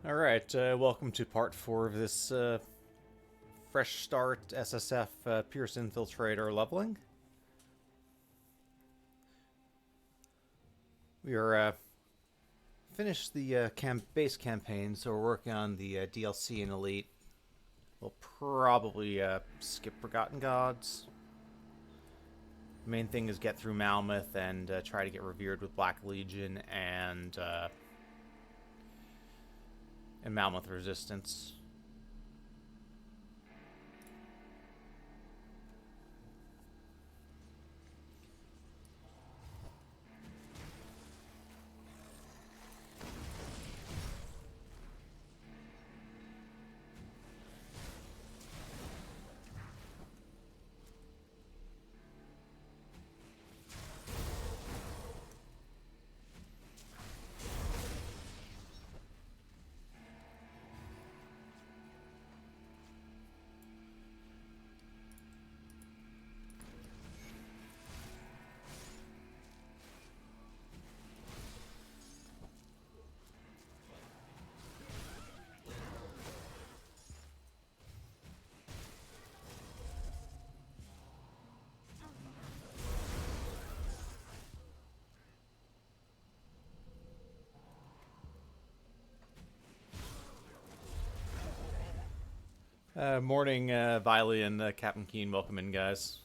Alright, welcome to part 4 of this fresh start SSF Pierce Infiltrator leveling. We are finished the base campaign, so we're working on the DLC and Elite. We'll probably skip Forgotten Gods. The main thing is get through Malmoth and try to get revered with Black Legion and Malmoth Resistance. Morning, Viley and Captain Keen. Welcome in, guys.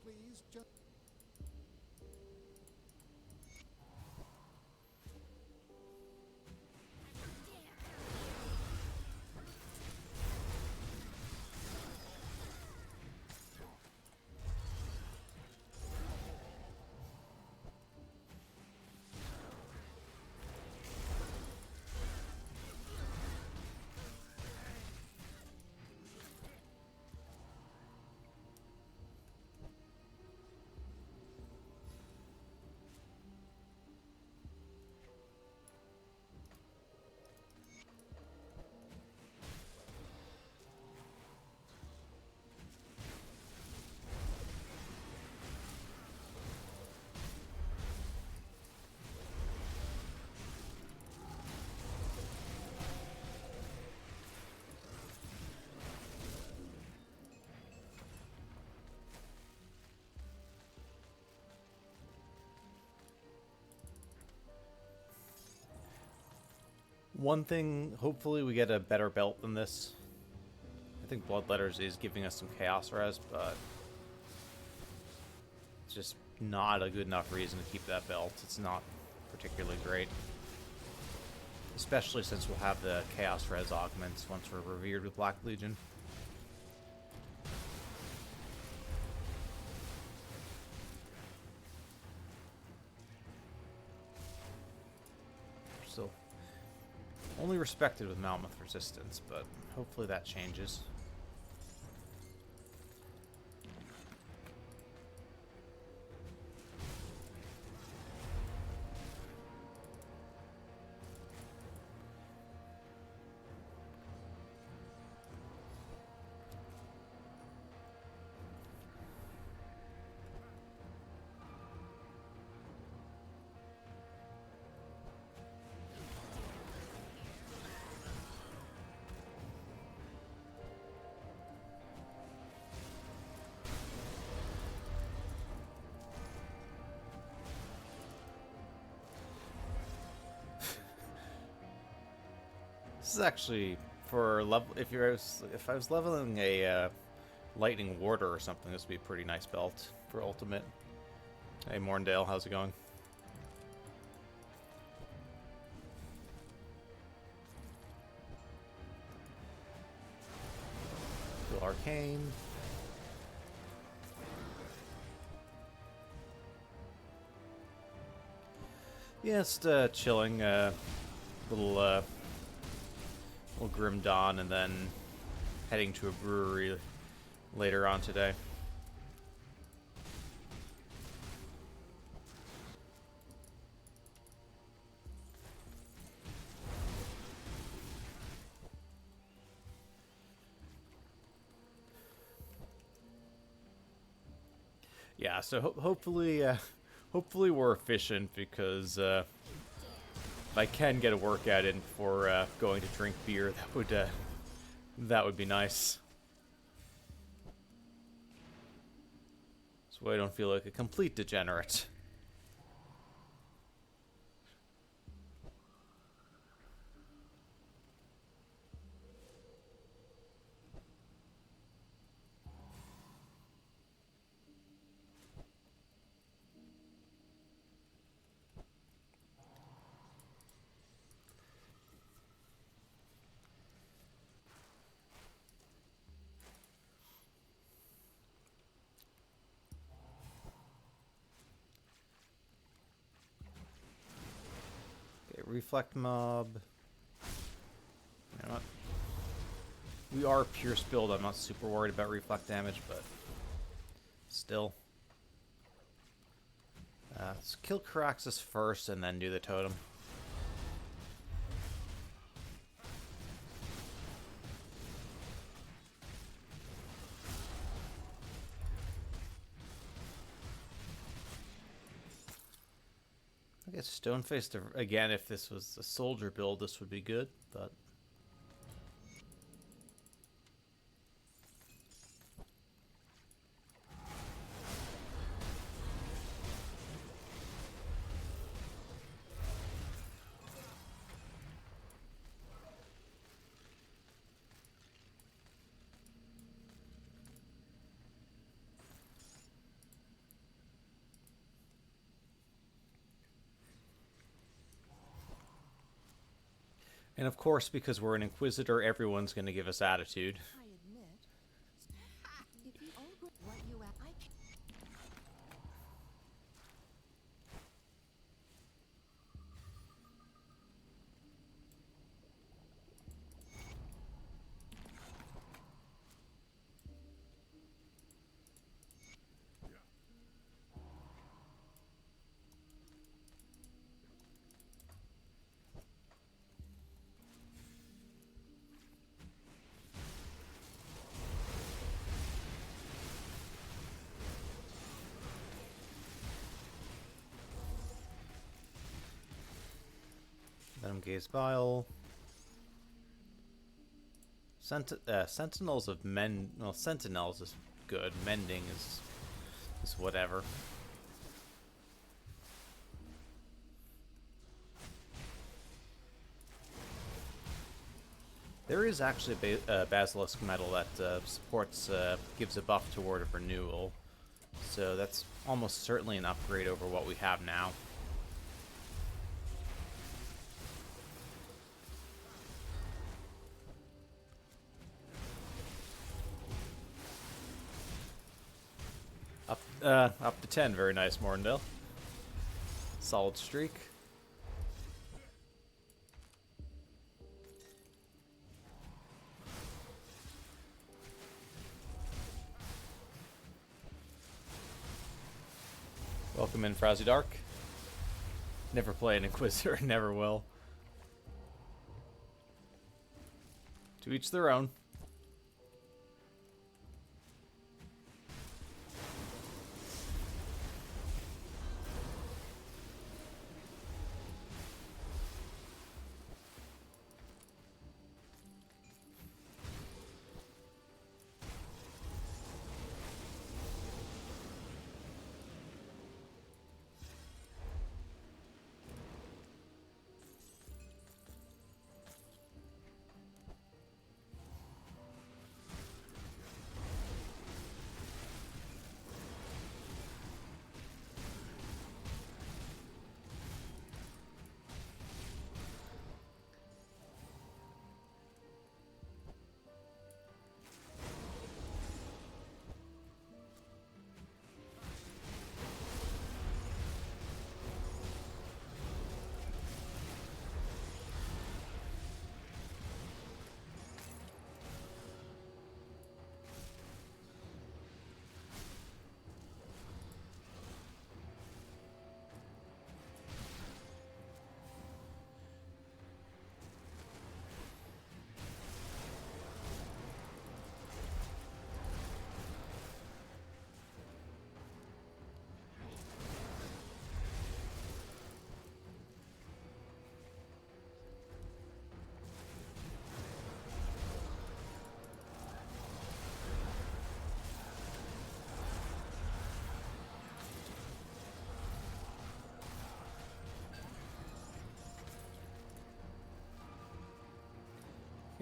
Please just One thing, hopefully we get a better belt than this. I think Bloodletters is giving us some Chaos Res, but it's just not a good enough reason to keep that belt. It's not particularly great. Especially since we'll have the Chaos Res augments once we're revered with Black Legion. Still only respected with Malmoth Resistance, but hopefully that changes. This is actually for level. If I was leveling a lightning warder or something, this would be a pretty nice belt for ultimate. Hey, Morndale, how's it going? Dual arcane. Yeah, just chilling. Little Grim Dawn, and then heading to a brewery later on today. Yeah, so hopefully we're efficient, because if I can get a workout in before going to drink beer, that would be nice. So I don't feel like a complete degenerate. Okay, reflect mob. You know what? We are Pierce build. I'm not super worried about reflect damage, but still. Let's kill Caraxus first and then do the totem. I guess Stoneface again. If this was a soldier build, this would be good, but and of course, because we're an Inquisitor, everyone's going to give us attitude. I admit. If you all what you I can Venom Gaze Bile. Sentinels of Men. Well, Sentinels is good. Mending is whatever. There is actually a Basilisk medal that supports, gives a buff to Word of Renewal, so that's almost certainly an upgrade over what we have now. Up to 10, very nice, Morndale. Solid streak. Welcome in, Frowsy Dark. Never play an Inquisitor, never will. To each their own.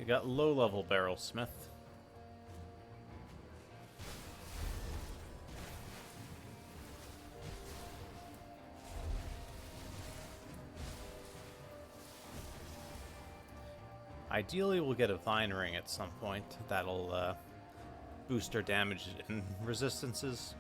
We got low-level barrel smith. Ideally, we'll get a vine ring at some point. That'll boost our damage and resistances.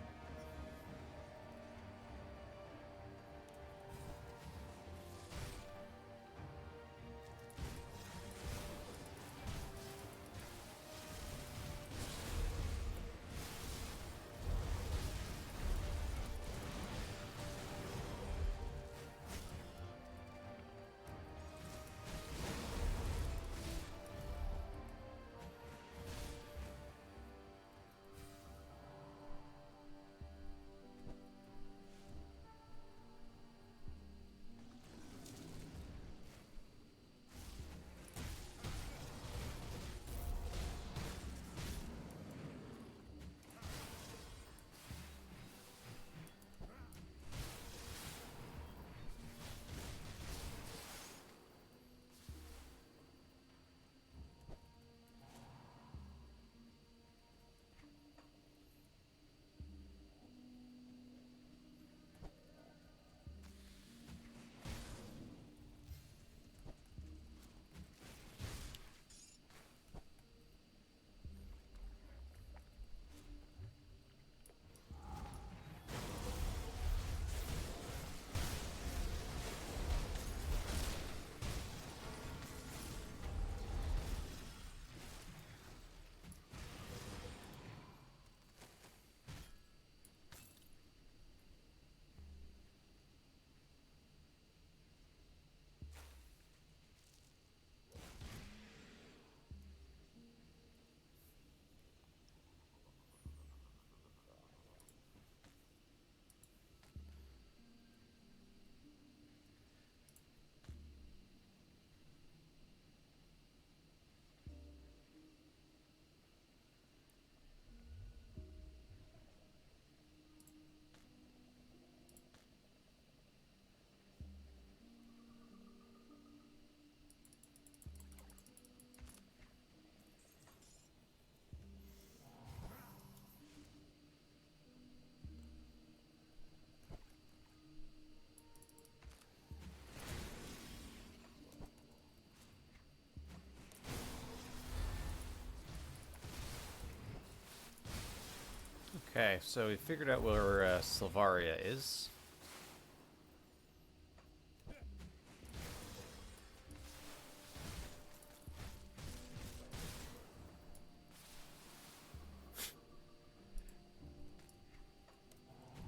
Okay, so we figured out where Silvaria is.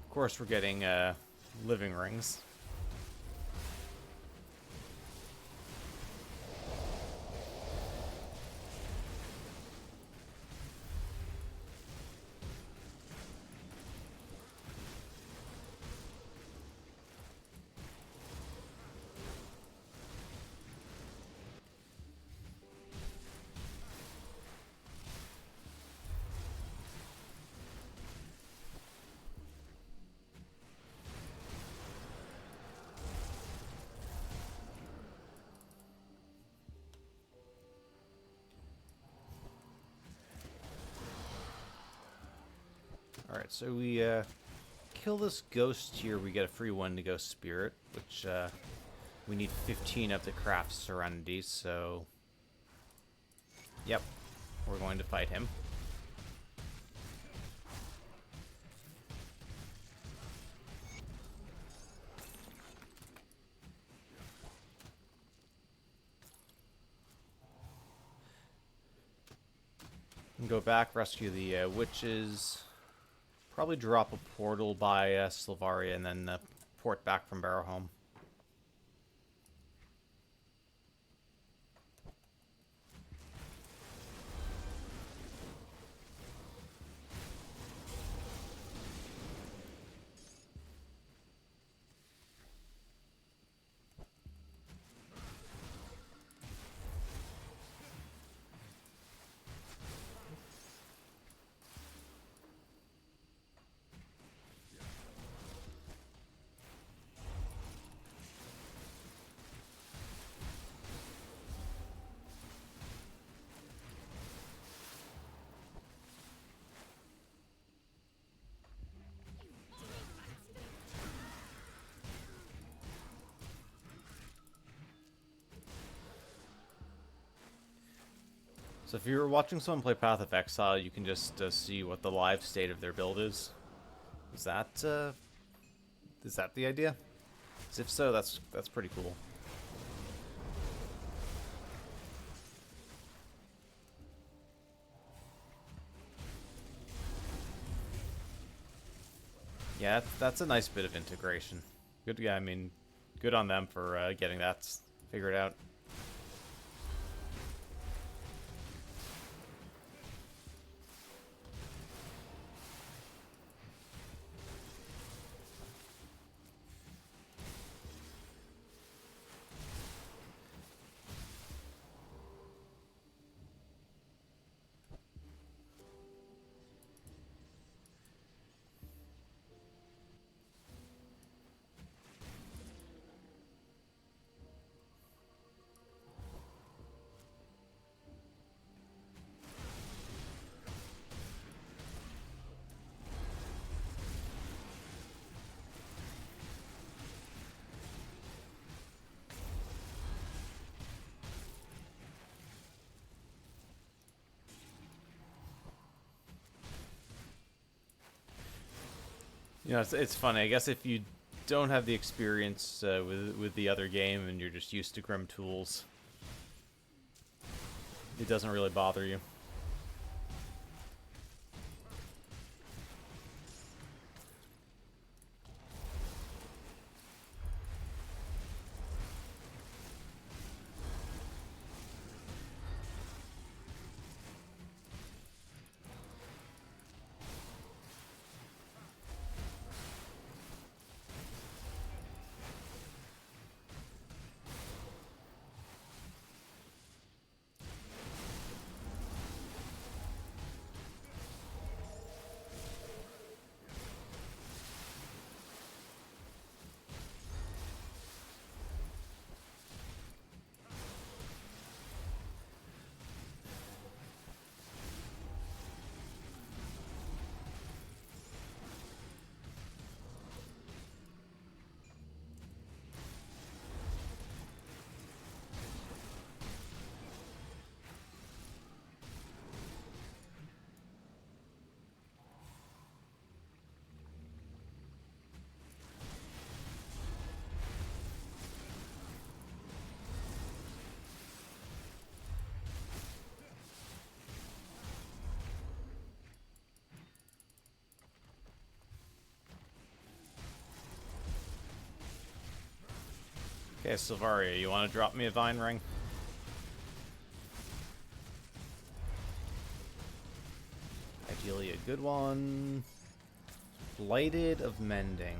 Of course, we're getting living rings. Alright, so we kill this ghost here, we get a free one to go spirit, which we need 15 of the craft serenity, so yep, we're going to fight him. And go back, rescue the witches. Probably drop a portal by Silvaria and then port back from Barrowhome. So if you're watching someone play Path of Exile, you can just see what the live state of their build is. Is that the idea? 'Cause if so, that's pretty cool. Yeah, that's a nice bit of integration. Good, yeah, I mean, good on them for getting that figured out. You know, it's funny. I guess if you don't have the experience with the other game and you're just used to Grim tools, it doesn't really bother you. Okay, Silvaria, you want to drop me a Vine Ring? Ideally a good one. Blighted of Mending.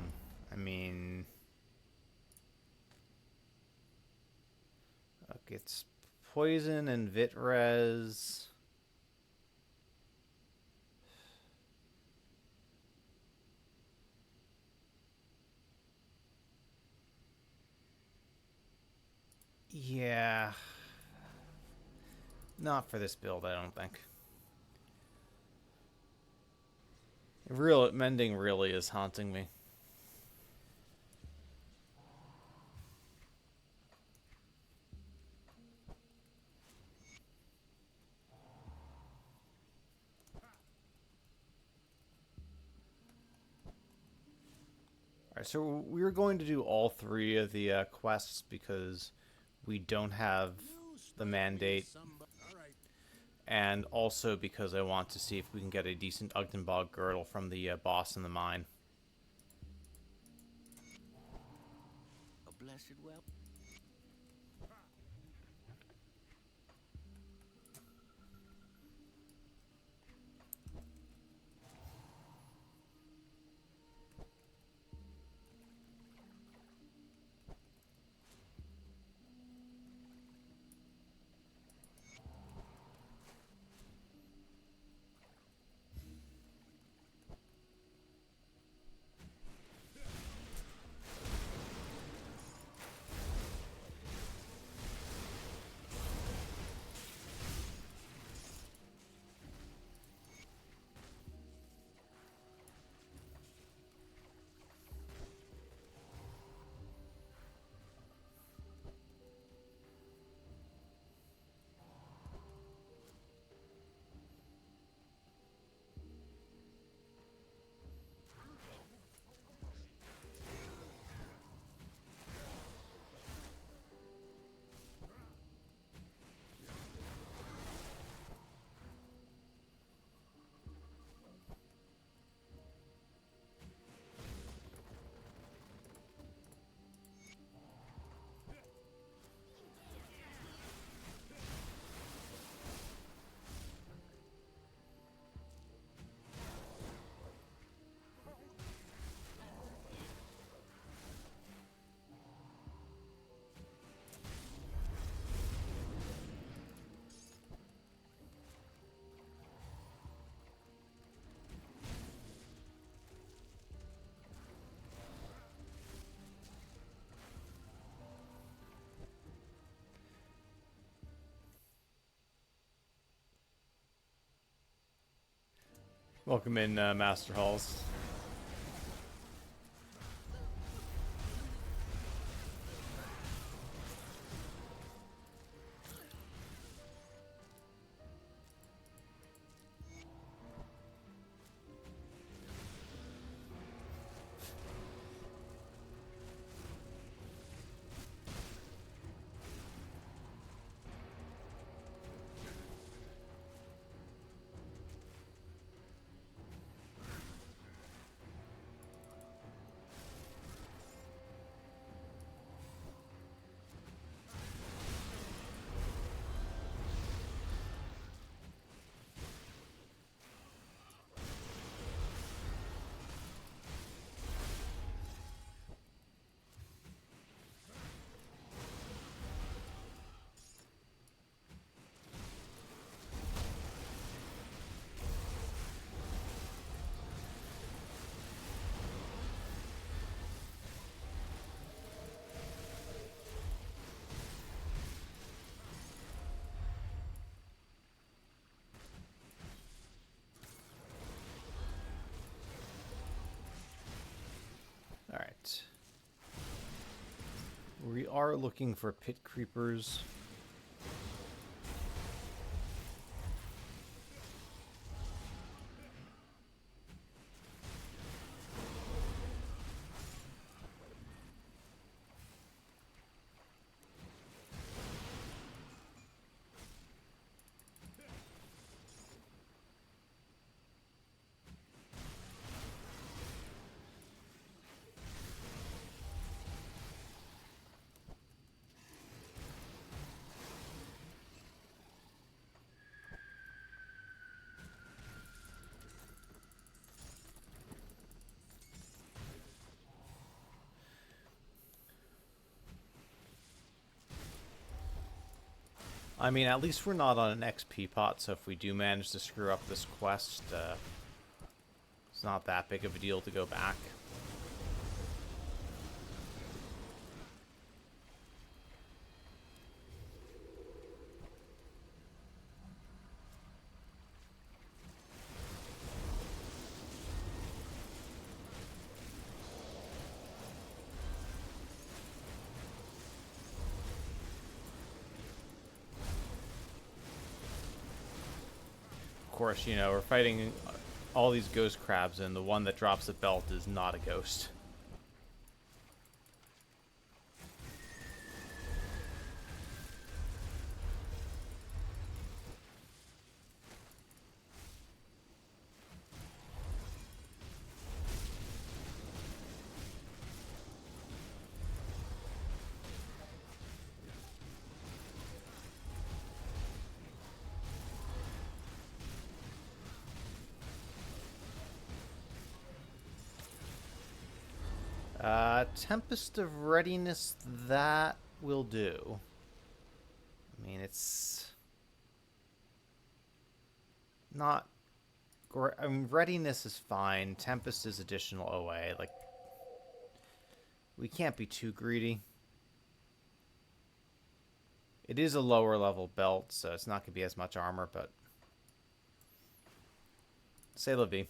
I mean... Okay, it's Poison and Vitrez. Yeah. Not for this build, I don't think. Real Mending really is haunting me. Alright, so we're going to do all three of the quests because we don't have the mandate, and also because I want to see if we can get a decent Ugdenbog girdle from the boss in the mine. A blessed well. Welcome in, Master Halls. Alright. We are looking for pit creepers. I mean, at least we're not on an XP pot, so if we do manage to screw up this quest, it's not that big of a deal to go back. Of course, you know, we're fighting all these ghost crabs, and the one that drops the belt is not a ghost. Tempest of Readiness, that will do. I mean, it's not great. I mean, Readiness is fine. Tempest is additional OA. Like, we can't be too greedy. It is a lower level belt, so it's not going to be as much armor, but c'est la vie.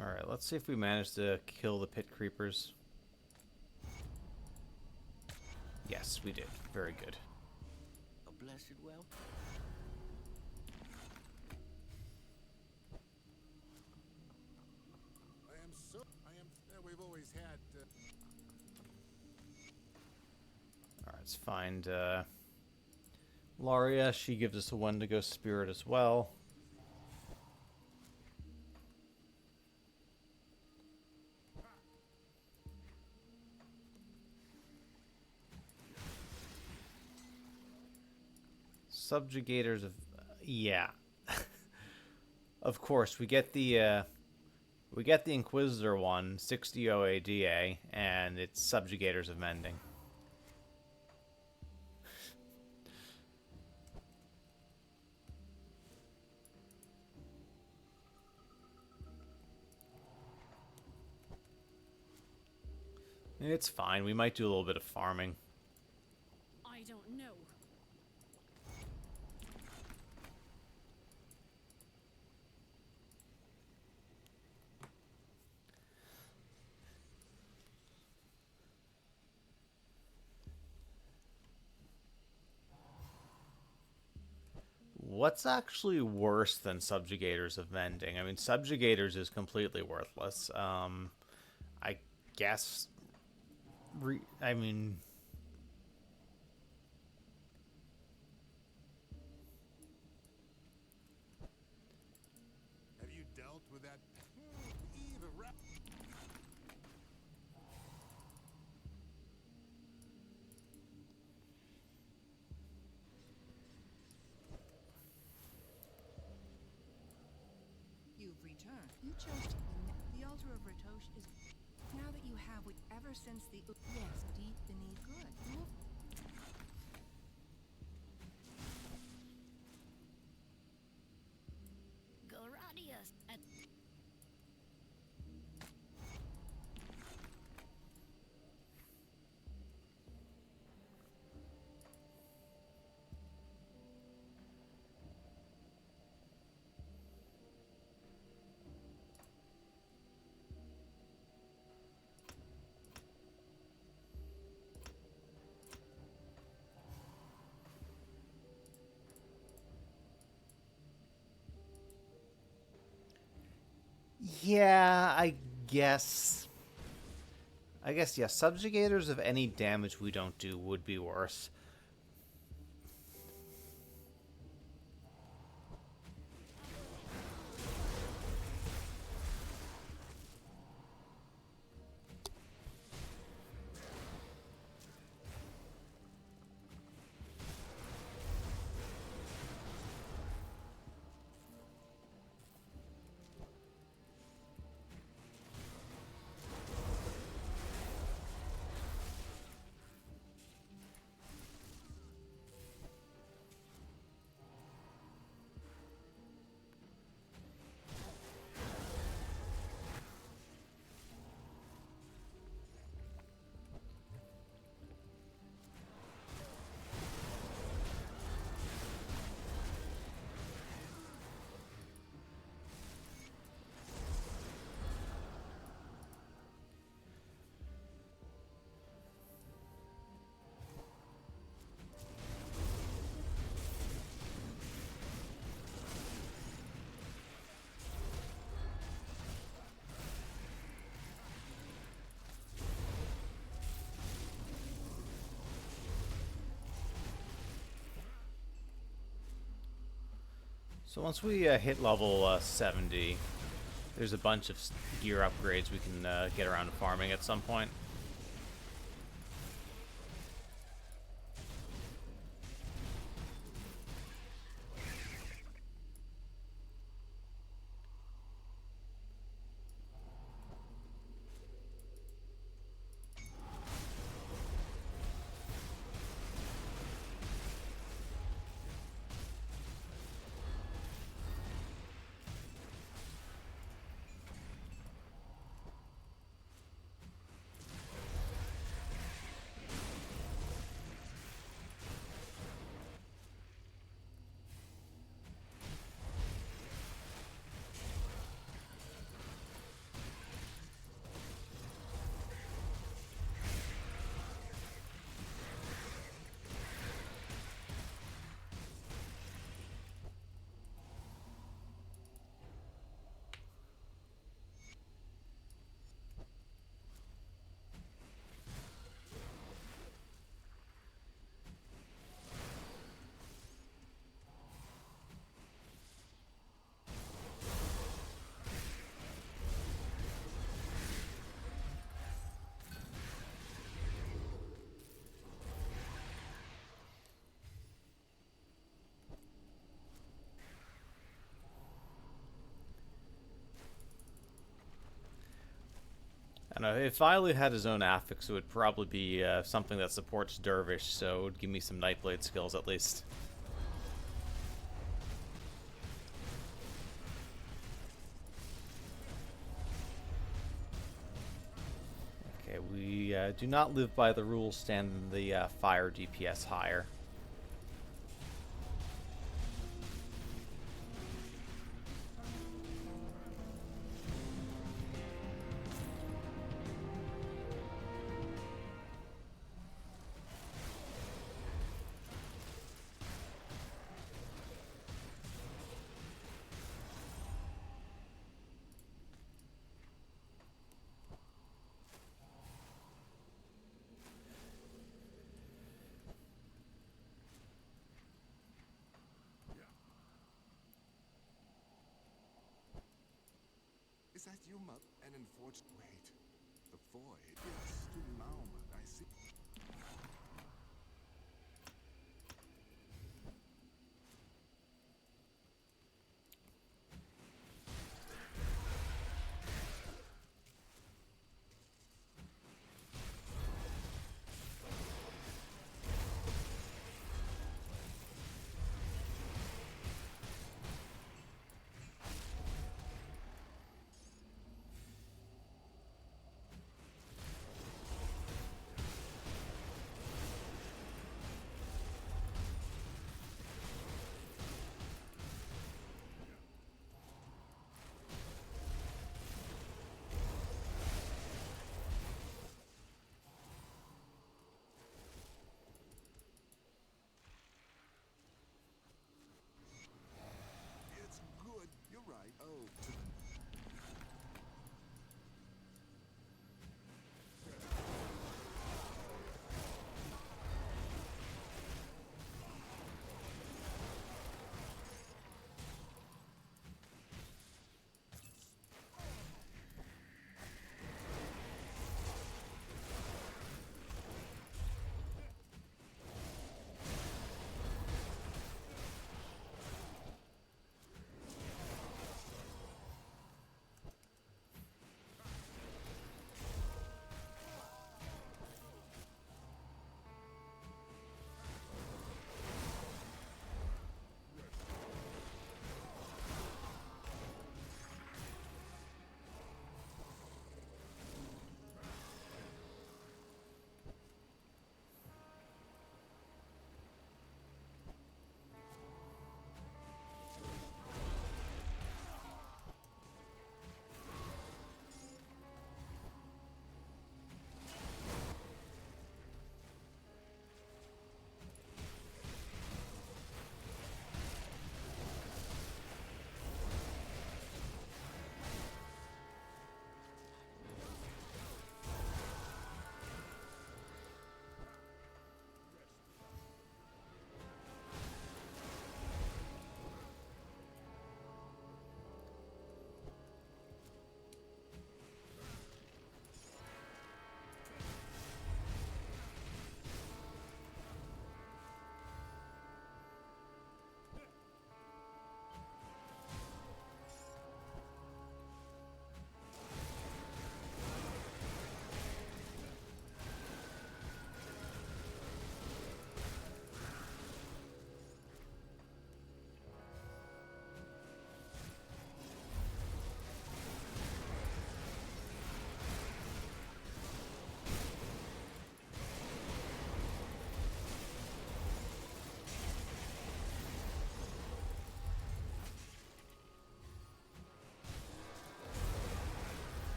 Alright, let's see if we manage to kill the pit creepers. Yes, we did. Very good. A blessed well. We've always had. Alright, let's find Laria. She gives us a Wendigo spirit as well. Subjugators of... yeah. Of course, we get the Inquisitor one, 60 OADA, and it's Subjugators of Mending. It's fine. We might do a little bit of farming. I don't know. What's actually worse than subjugators of vending? I mean, subjugators is completely worthless. I guess. I mean, Have you dealt with that Eve of Ra- You've returned. You chose to. The altar of Ratosh is. Now that you have what ever since the. Yes, deep beneath good. You will. Gladius. yeah, guess. I guess, yeah, subjugators of any damage we don't do would be worse. So once we hit level 70, there's a bunch of gear upgrades we can get around to farming at some point. I don't know, if Ailu had his own affix, it would probably be something that supports Dervish, so it would give me some Nightblade skills at least. Okay, We do not live by the rules standing the fire DPS higher. Is that you, Mother? And unfortunate. Wait. The void. Yes, to moment. I see. It's good. You're right. Oh, to the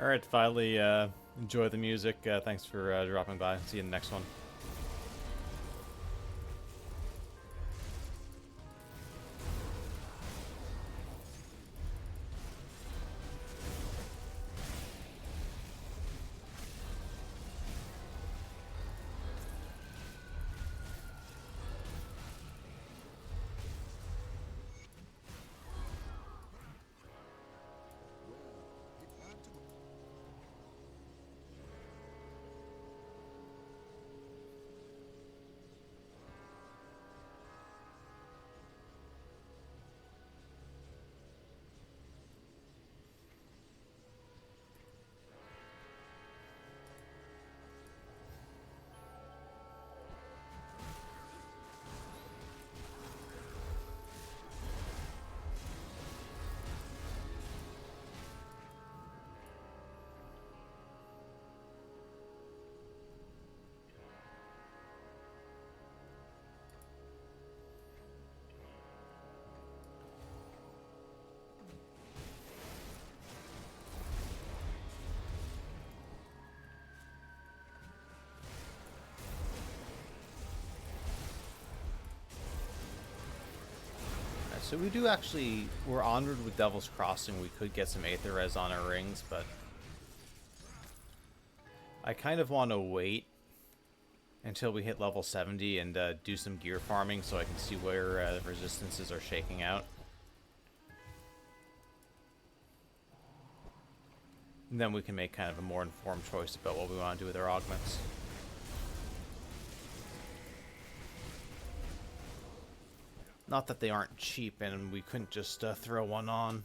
Alright, finally enjoy the music. Thanks for dropping by. See you in the next one. So we do actually, we're honored with Devil's Crossing. We could get some Aether Res on our rings, but I kind of want to wait until we hit level 70 and do some gear farming so I can see where the resistances are shaking out. And then we can make kind of a more informed choice about what we want to do with our augments. Not that they aren't cheap and we couldn't just throw one on.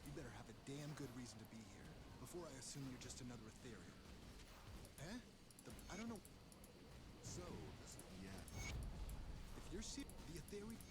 You better have a damn good reason to be here before I assume you're just another Ethereal. Eh? I don't know. So, this is the end. If you're the Ethereal.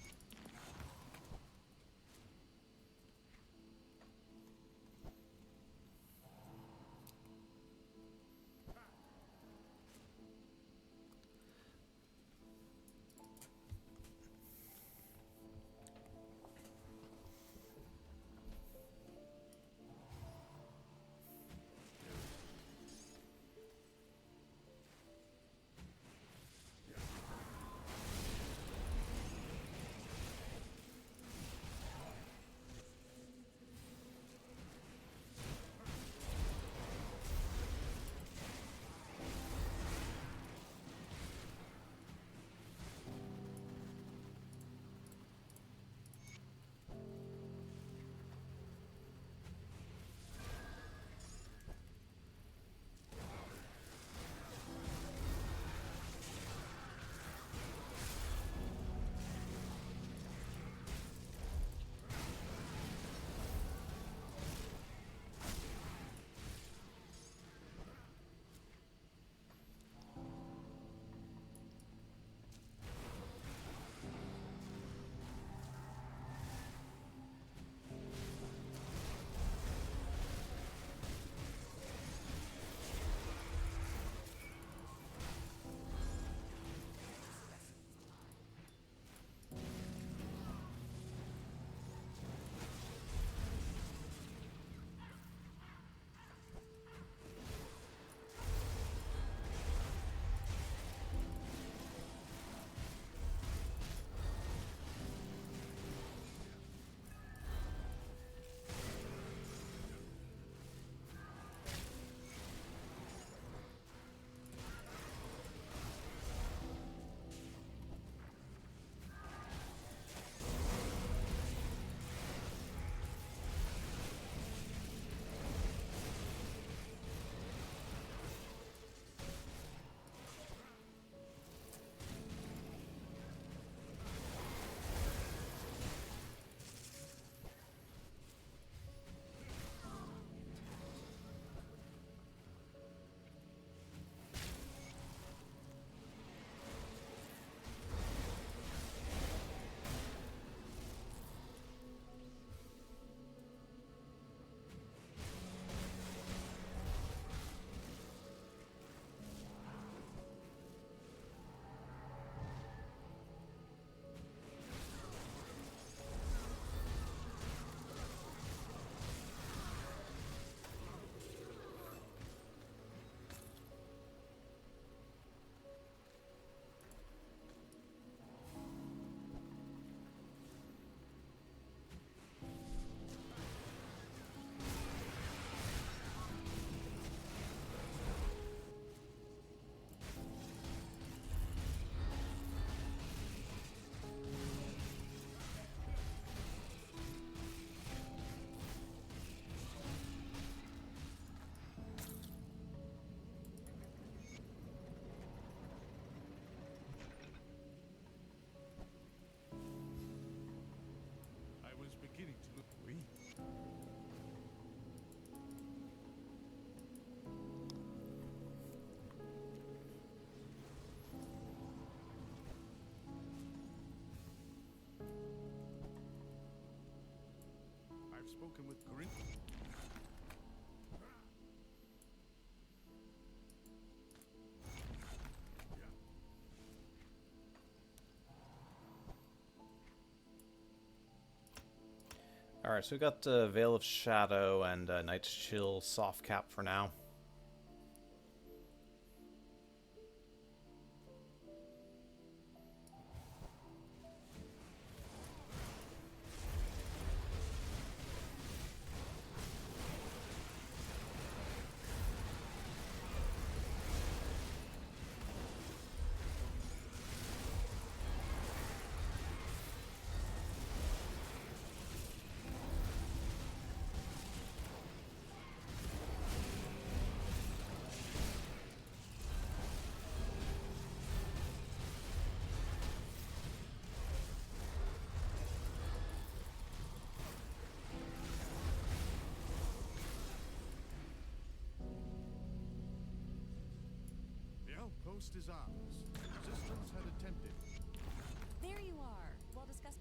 spoken with Corinth? Alright, so we got Veil of Shadow and Night's Chill soft cap for now. The outpost is ours. Resistance had attempted. There you are. We'll discuss.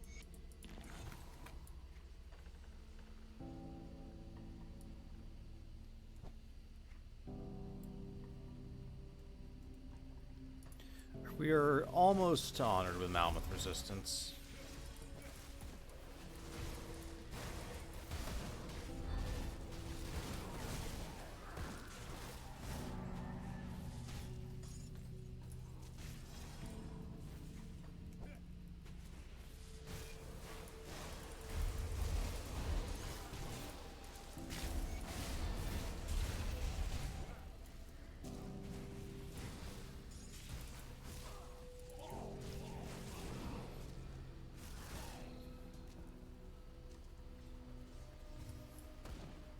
We are almost honored with Mammoth Resistance.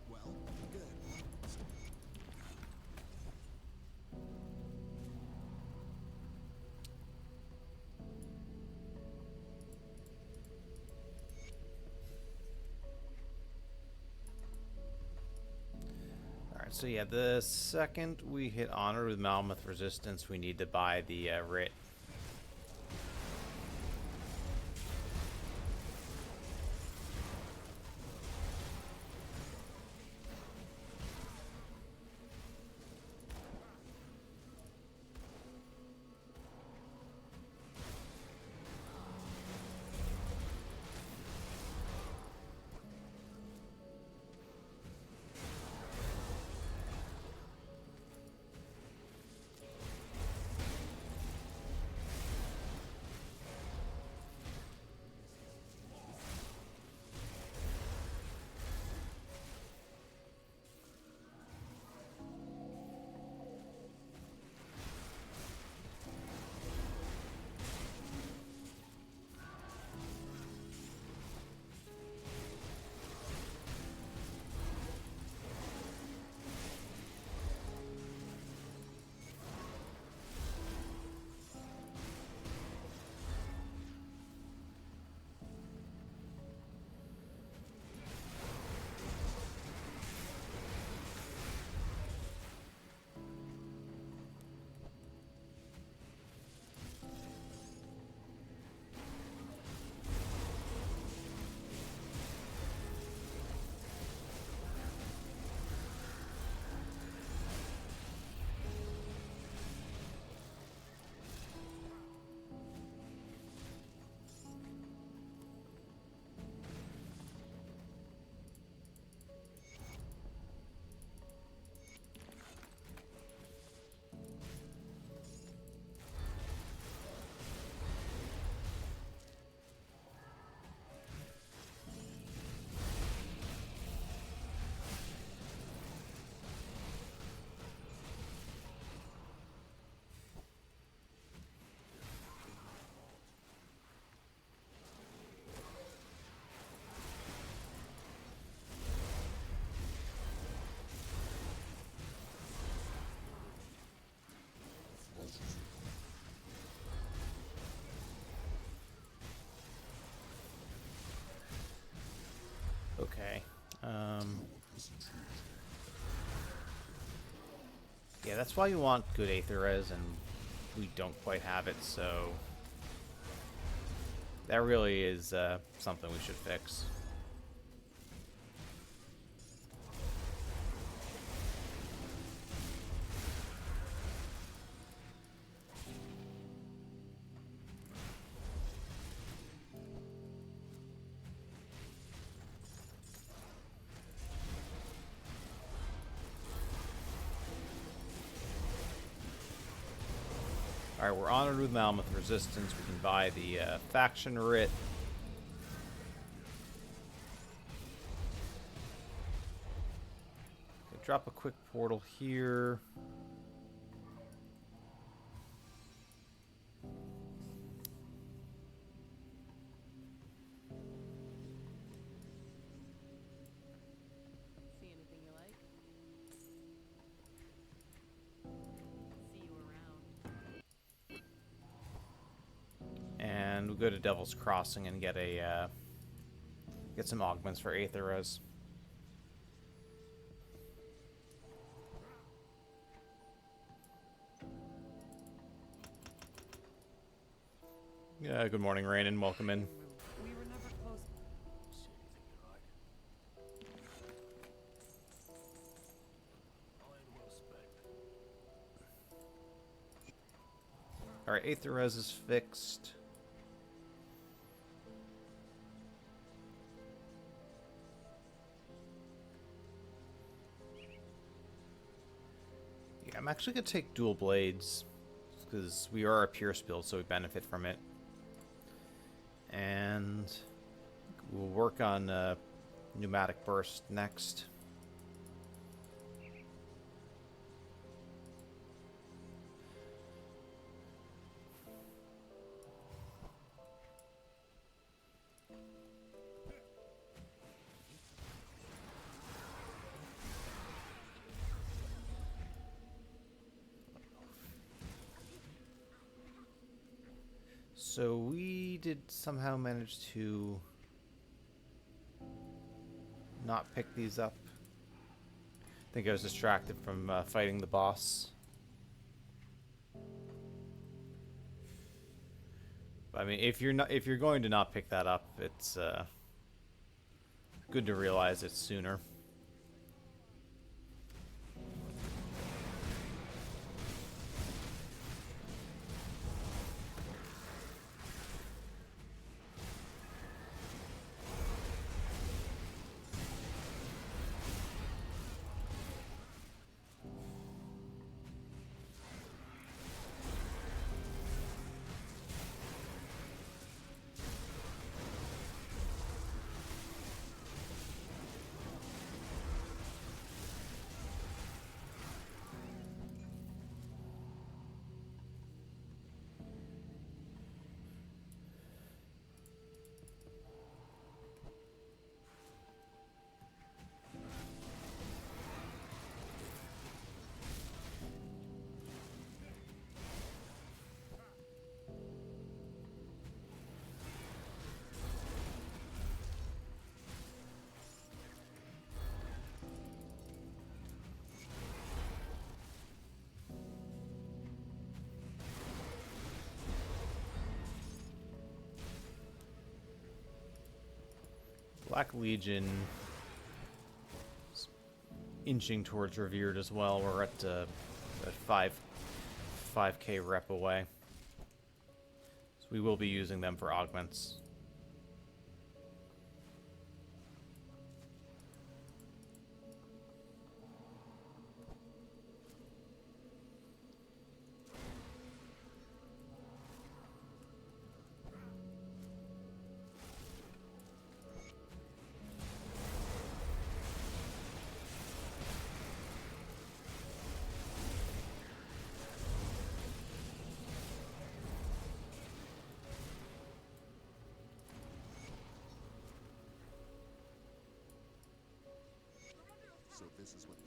Well, good. Alright, so yeah, the second we hit honor with Mammoth Resistance, we need to buy the writ. Okay. Yeah, that's why you want good Aether Res, and we don't quite have it, so that really is something we should fix. Alright, we're honored with Mammoth Resistance. We can buy the faction writ. Okay, drop a quick portal here. See anything you like? See you around. And we'll go to Devil's Crossing and get a get some augments for Aether Res. Yeah, good morning, Rain, and welcome in. We were never close. See anything you like? I ain't well spec. Alright, Aether Res is fixed. Yeah, I'm actually going to take dual blades, because we are a Pierce build, so we benefit from it. And we'll work on Pneumatic Burst next. So we did somehow manage to not pick these up. I think I was distracted from fighting the boss. I mean, if you're going to not pick that up, it's good to realize it sooner. Black Legion is inching towards Revered as well. We're at 5k rep away. So we will be using them for augments. So this is what.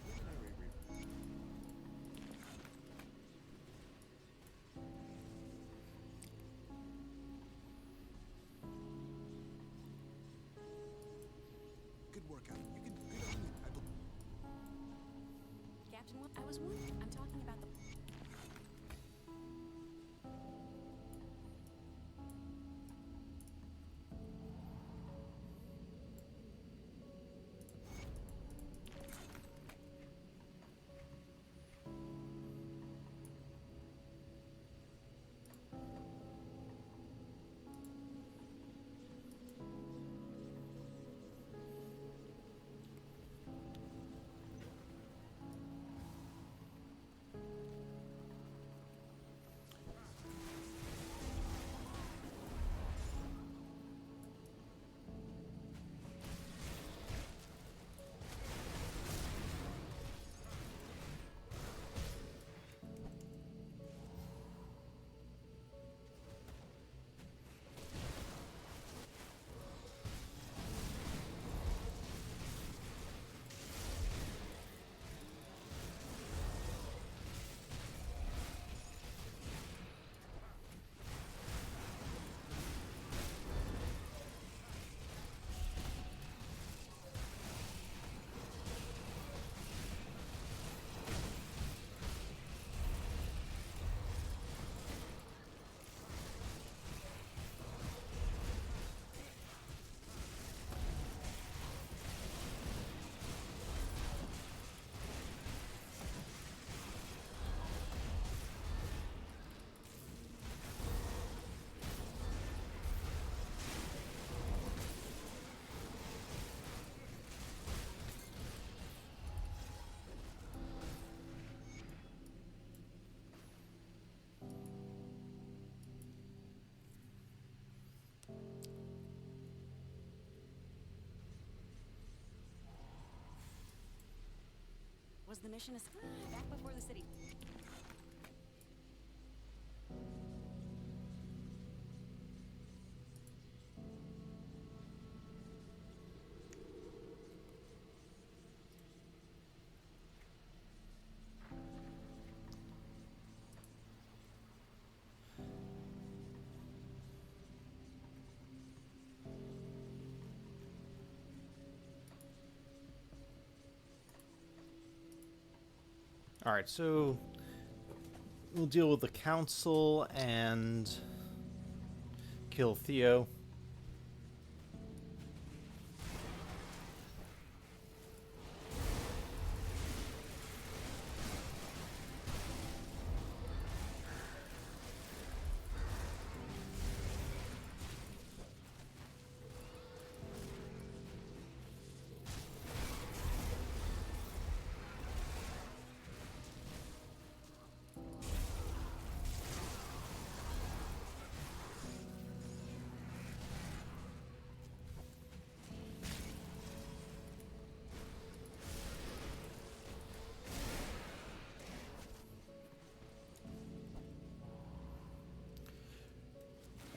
Good workout. You can. Captain, I was wondering. I'm talking about the. Was the mission back before the city? Alright, so we'll deal with the council and kill Theo.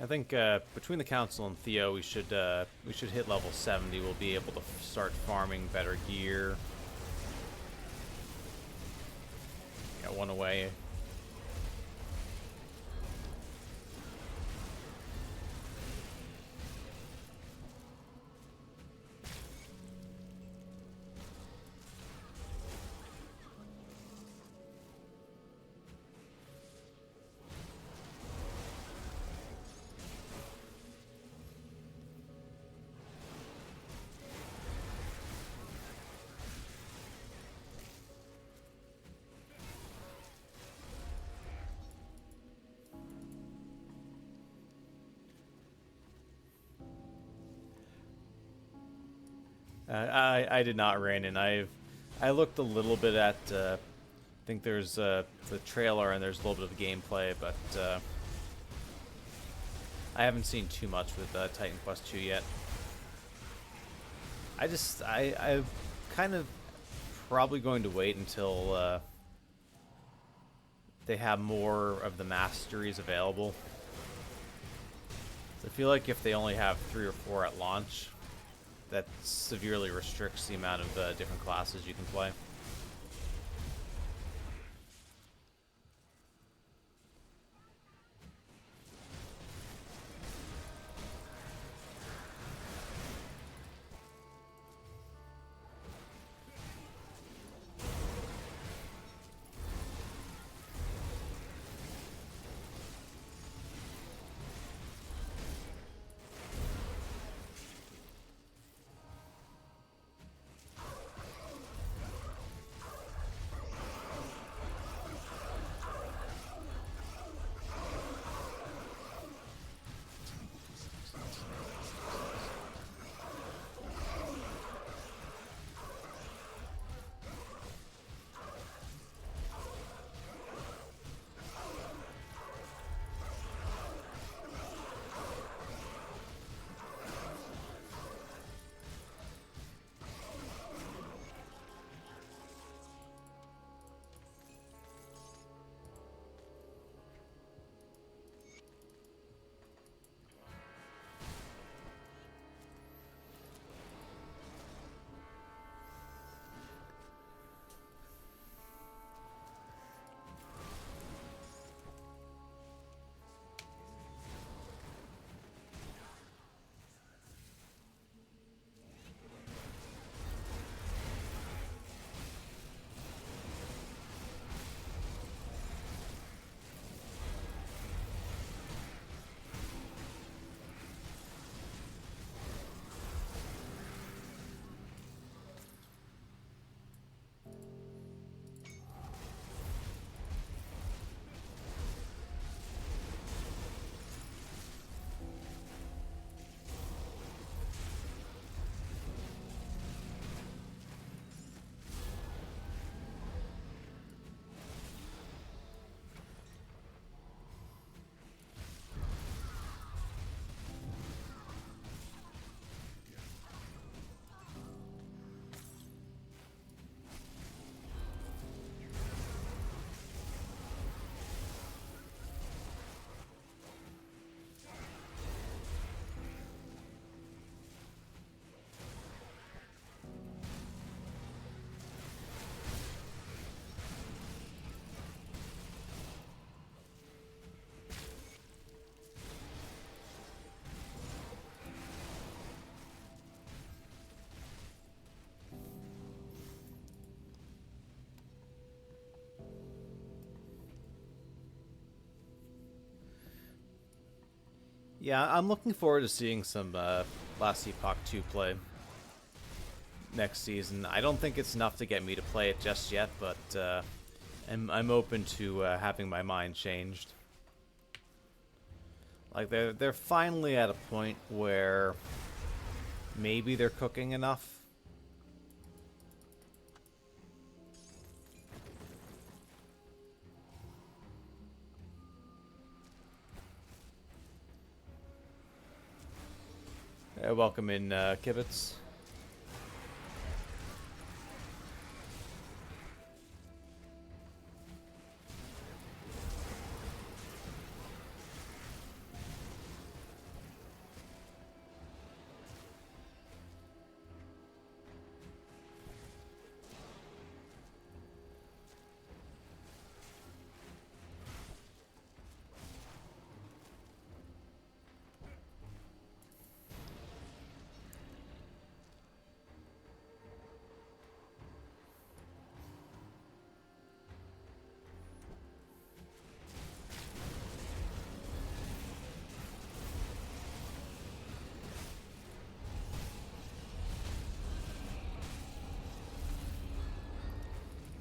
I think between the council and Theo, we should hit level 70. We'll be able to start farming better gear. Got one away. I did not rein in. I looked a little bit at. I think there's the trailer and there's a little bit of gameplay, but I haven't seen too much with Titan Quest 2 yet. I'm kind of probably going to wait until they have more of the masteries available. I feel like if they only have 3 or 4 at launch, that severely restricts the amount of different classes you can play. Yeah, I'm looking forward to seeing some Last Epoch 2 play next season. I don't think it's enough to get me to play it just yet, but I'm open to having my mind changed. Like they're finally at a point where maybe they're cooking enough. Welcome in, Kibitz.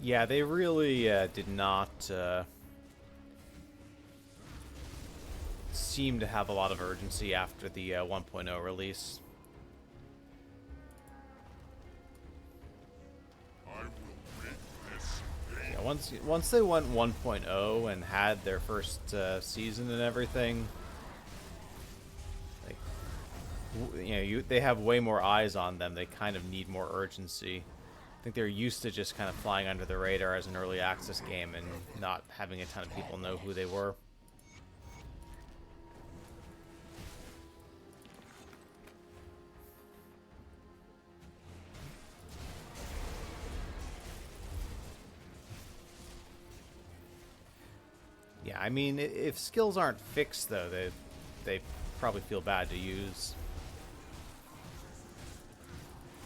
Yeah, they really did not seem to have a lot of urgency after the 1.0 release. Yeah, once they went 1.0 and had their first season and everything, like they have way more eyes on them. They kind of need more urgency. I think they're used to just kind of flying under the radar as an early access game and not having a ton of people know who they were. Yeah, I mean, if skills aren't fixed, though, they probably feel bad to use.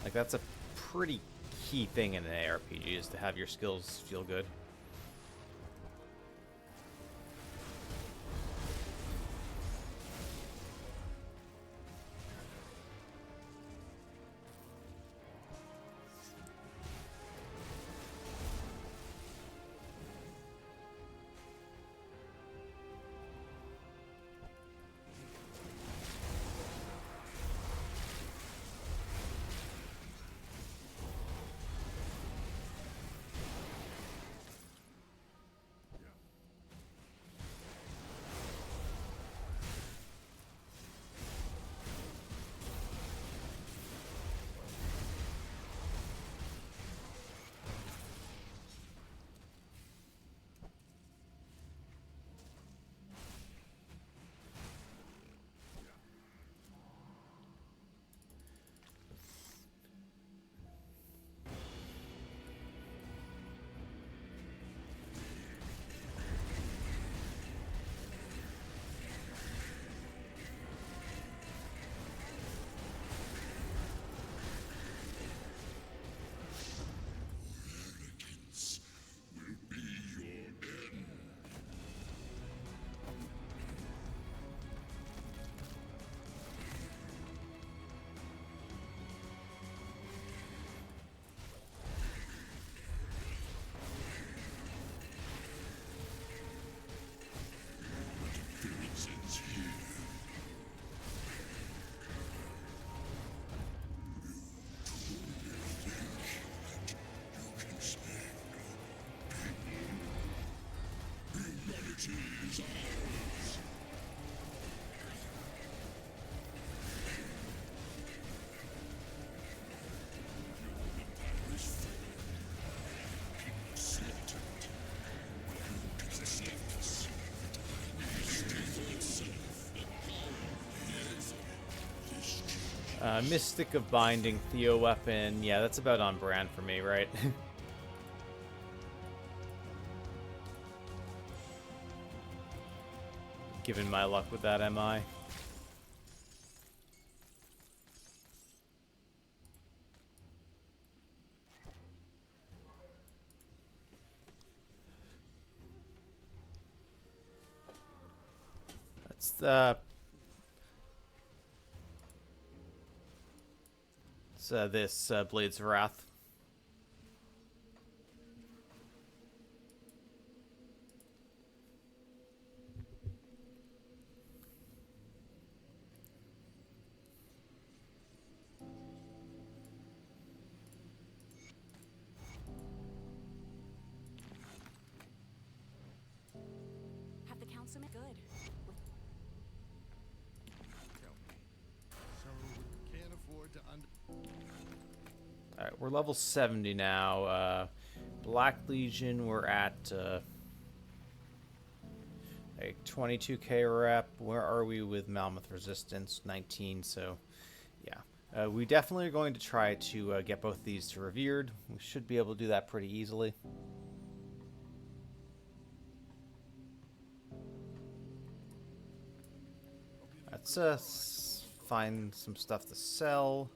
Like, that's a pretty key thing in an ARPG, is to have your skills feel good. Mystic of Binding, Theo Weapon. Yeah, that's about on brand for me, right? Given my luck with that, am I? That's this Blades of Wrath. Have the council good? So we can't afford to Alright, we're level 70 now. Black Legion, we're at like 22k rep. Where are we with Mammoth Resistance? 19, so yeah. We definitely are going to try to get both these to Revered. We should be able to do that pretty easily. Let's find some stuff to sell.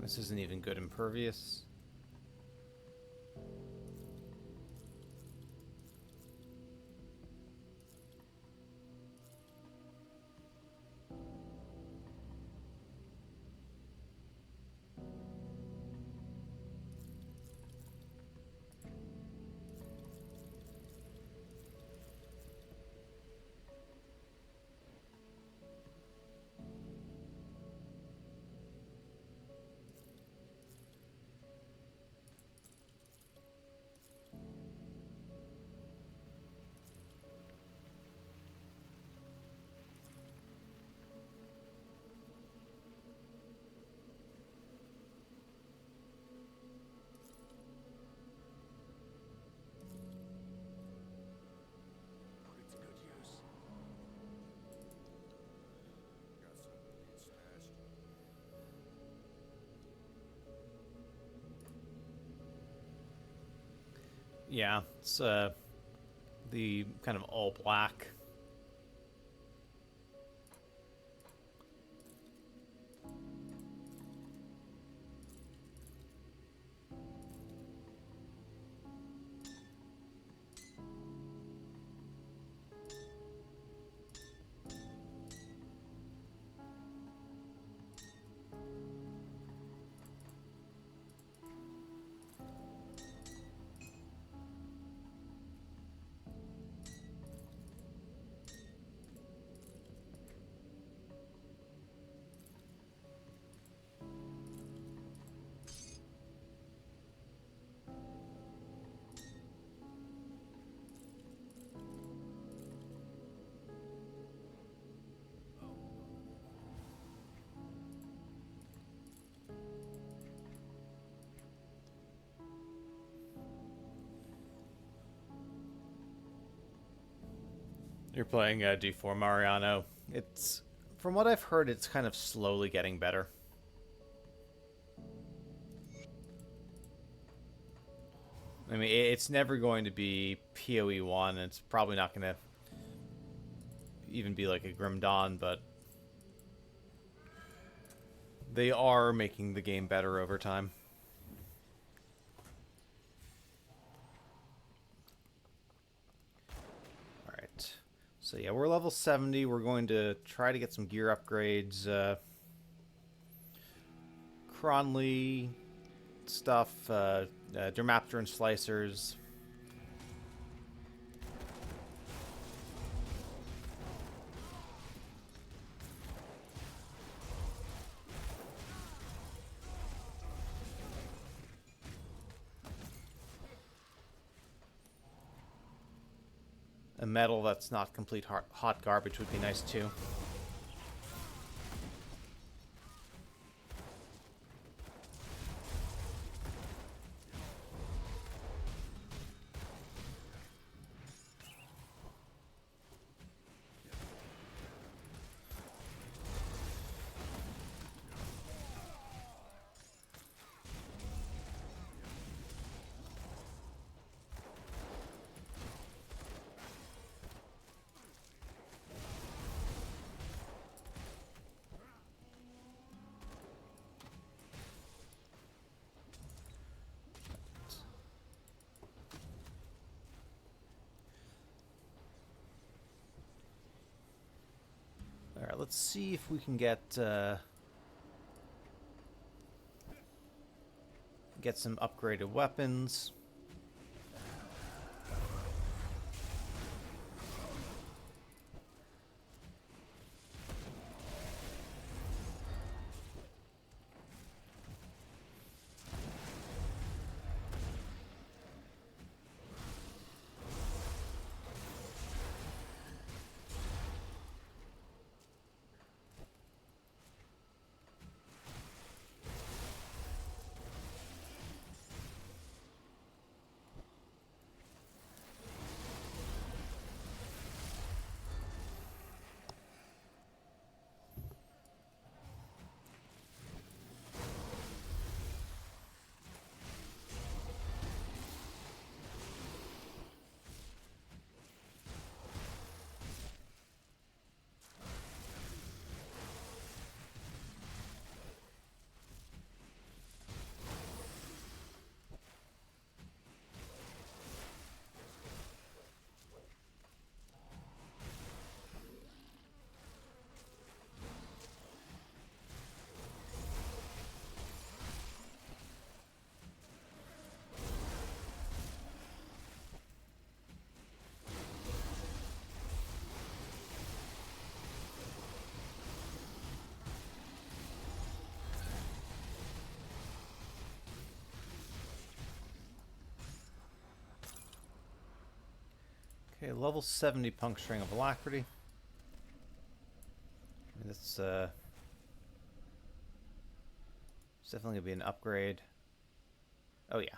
This isn't even good impervious. Put it to good use. Got something to get stashed. Yeah, it's the kind of all black. You're playing D4 Mariano. It's, from what I've heard, it's kind of slowly getting better. I mean, it's never going to be PoE 1. It's probably not going to even be like a Grim Dawn, but they are making the game better over time. Alright. So yeah, we're level 70. We're going to try to get some gear upgrades. Cronley stuff, Dermapteran slicers. A metal that's not complete hot garbage would be nice too. let's see if we can get some upgraded weapons. Okay, level 70 Puncturing of Alacrity. That's it's definitely gonna be an upgrade. Oh yeah.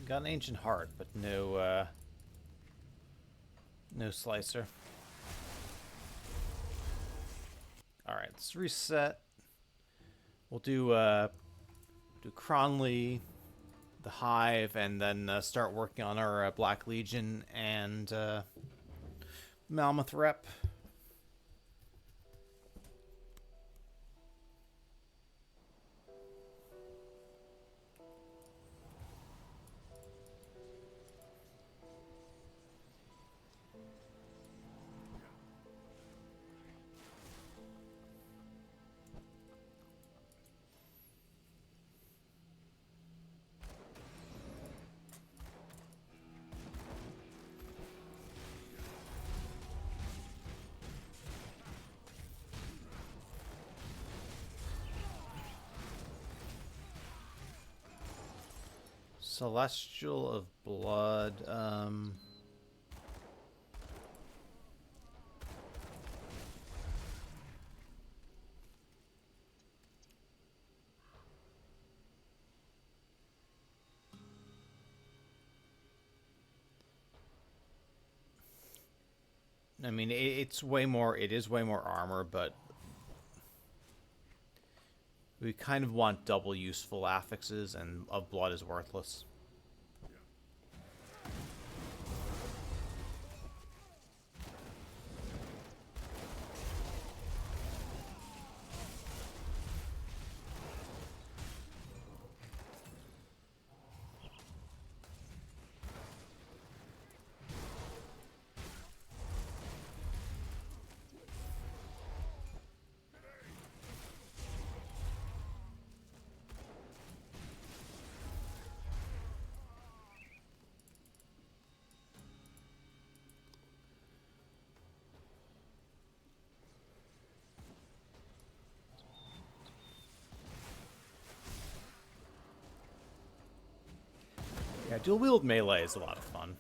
Got an ancient heart, but no no slicer. All right, let's reset. We'll do Cronley, the Hive, and then start working on our Black Legion and Mammoth Rep. Celestial of Blood. I mean, it's way more. It is way more armor, but we kind of want double useful affixes, and of blood is worthless. Dual wield melee is a lot of fun.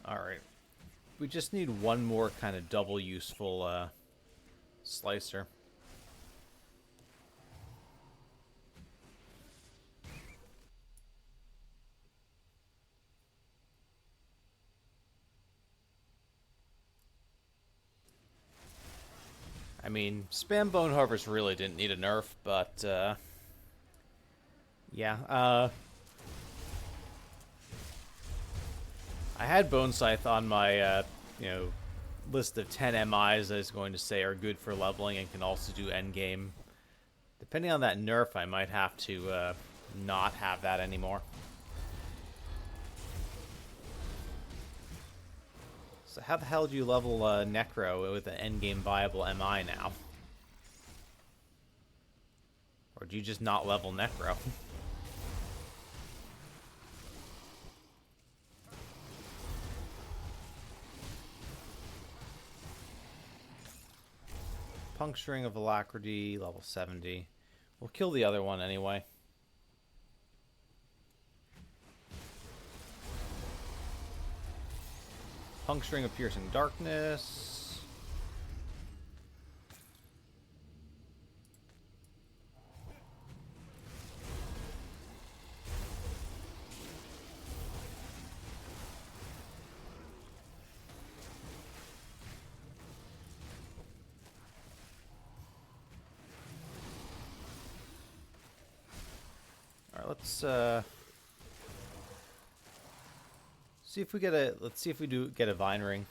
Alright. We just need one more kind of double useful slicer. I mean, Spam Bone Harvest really didn't need a nerf, but yeah. I had Bone Scythe on my list of 10 MIs I was going to say are good for leveling and can also do endgame. Depending on that nerf, I might have to not have that anymore. So how the hell do you level Necro with an endgame viable MI now? Or do you just not level Necro? Puncturing of Alacrity, level 70. We'll kill the other one anyway. Puncturing of Piercing Darkness. Alright, let's see if we get a let's see if we do get a Vine Ring.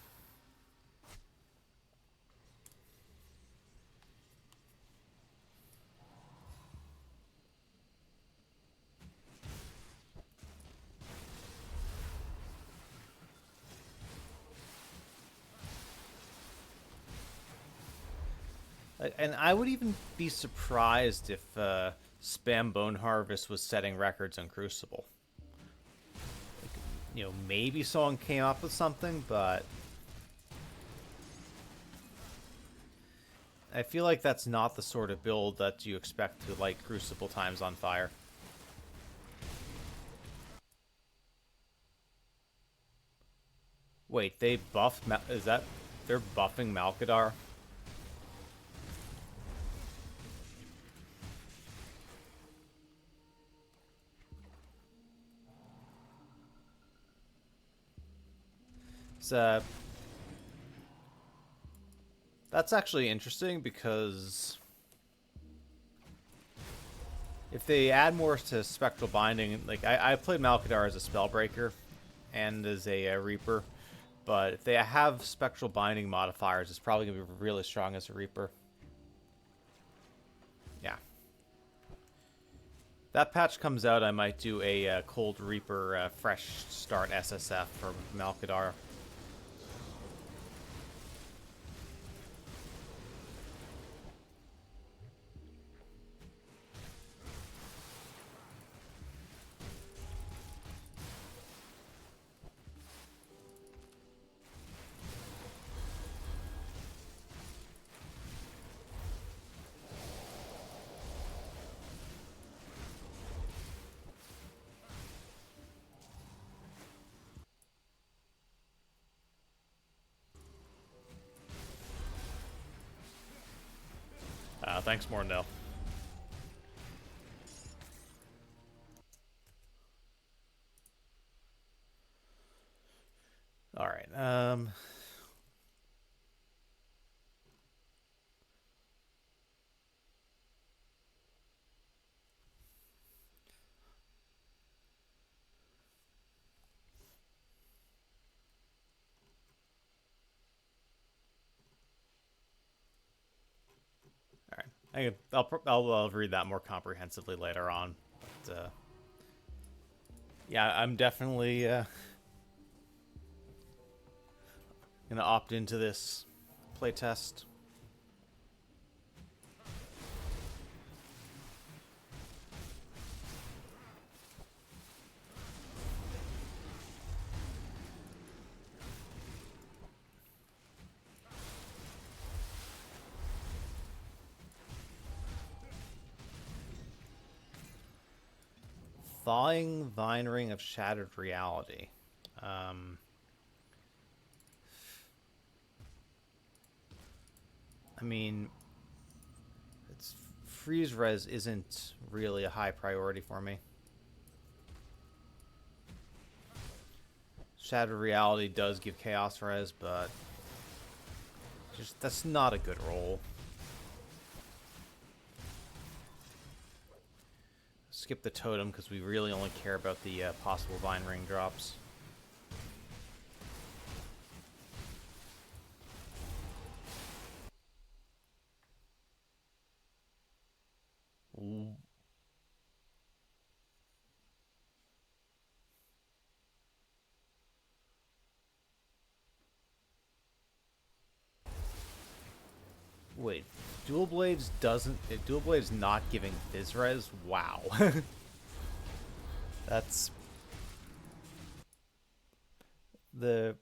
And I would even be surprised if Spam Bone Harvest was setting records on Crucible. Like, maybe someone came up with something, but I feel like that's not the sort of build that you expect to light Crucible times on fire. Wait, they buffed... Is that... They're buffing Malkadar? That's actually interesting because if they add more to Spectral Binding, like I played Malkadar as a Spellbreaker and as a Reaper, but if they have Spectral Binding modifiers, it's probably going to be really strong as a Reaper. Yeah. That patch comes out, I might do a Cold Reaper fresh start SSF for Malkadar. Thanks, Morndell. All right. I'll read that more comprehensively later on. But, yeah, I'm definitely gonna opt into this playtest. Thawing Vine Ring of Shattered Reality. I mean, it's freeze res isn't really a high priority for me. Shattered Reality does give chaos res, but just that's not a good roll. Skip the totem because we really only care about the possible Vine Ring drops. Ooh. Wait, Dual Blades doesn't... Dual Blades not giving Fizz Res? Wow. That's... The...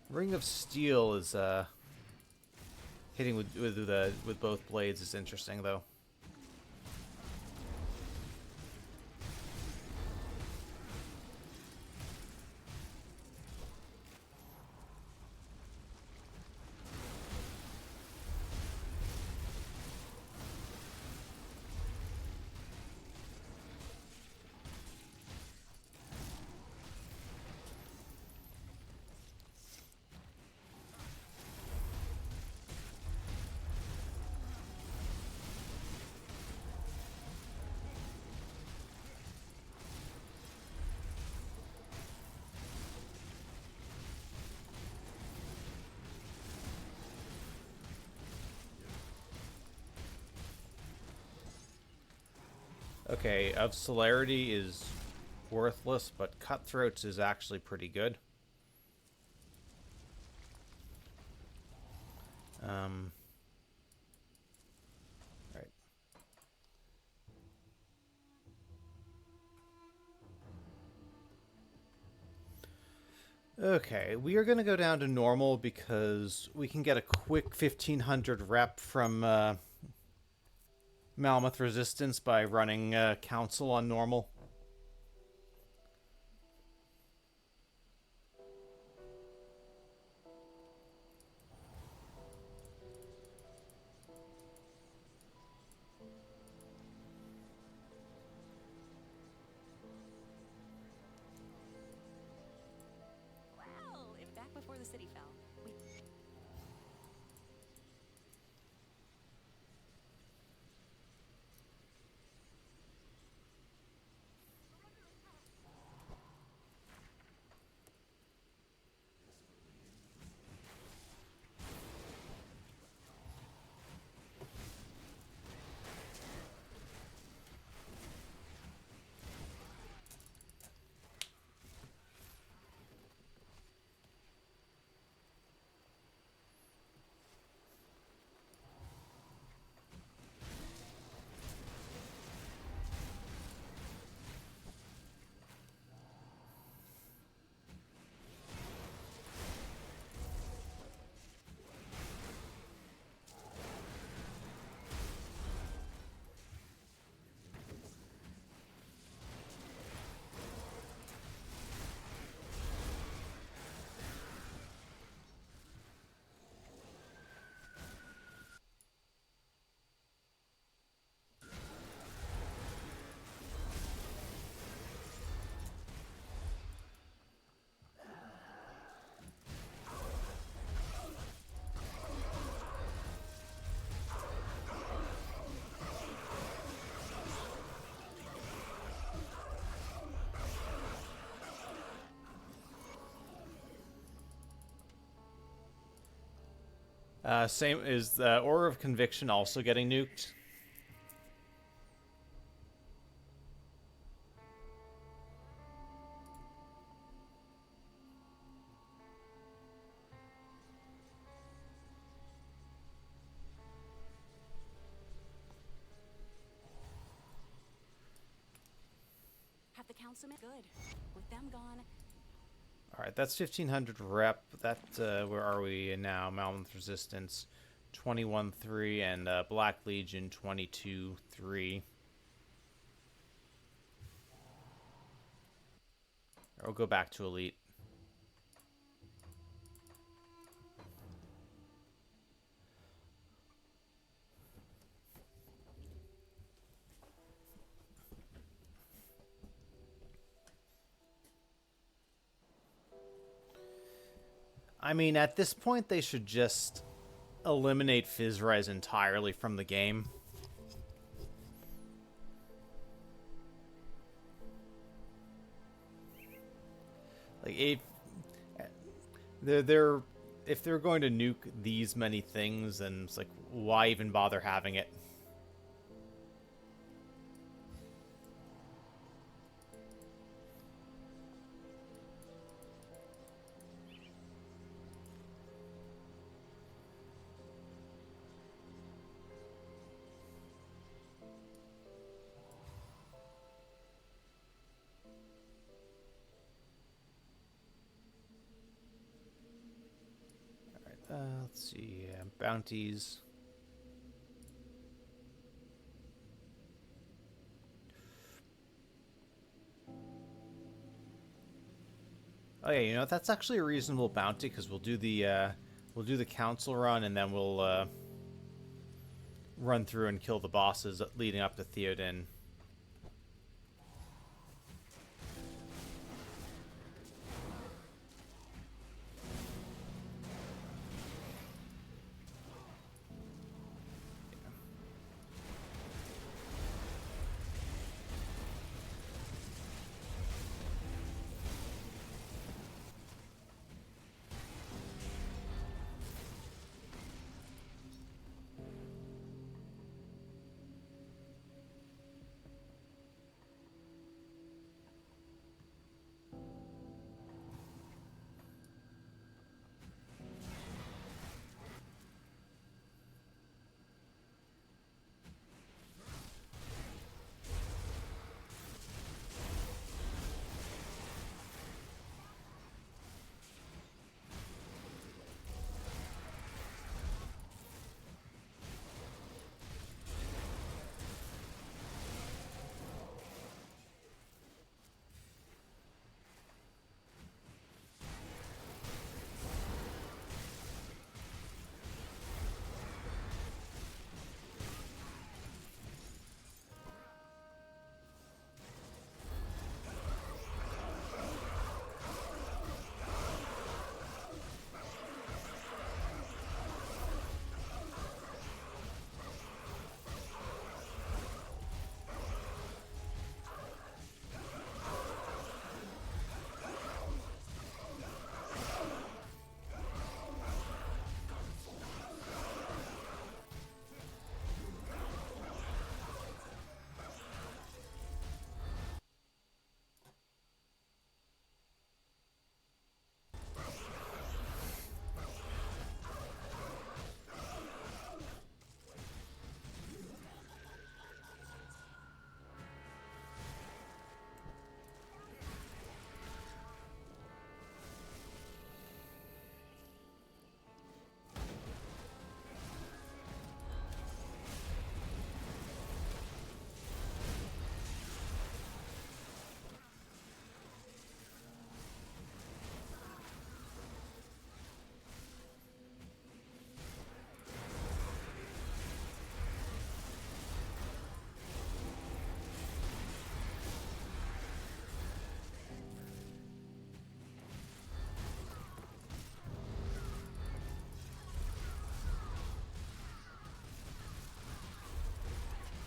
Ring of Steel is, hitting with both blades is interesting, though. Okay, of Celerity is worthless, but Cutthroats is actually pretty good. Right. Okay, we are going to go down to normal because we can get a quick 1500 rep from Mammoth Resistance by running Council on normal. Well, if back before the city fell, we... Same is the Aura of Conviction also getting nuked? Have the councilman good. With them gone, Alright, that's 1500 rep. That, where are we now? Mammoth Resistance 21-3 and Black Legion 22-3. Or go back to Elite. I mean, at this point, they should just eliminate Fizzres entirely from the game. Like, if they're going to nuke these many things, then it's like, why even bother having it? Let's see. Bounties. Oh yeah, you know that's actually a reasonable bounty because we'll do the council run and then we'll run through and kill the bosses leading up to Theoden.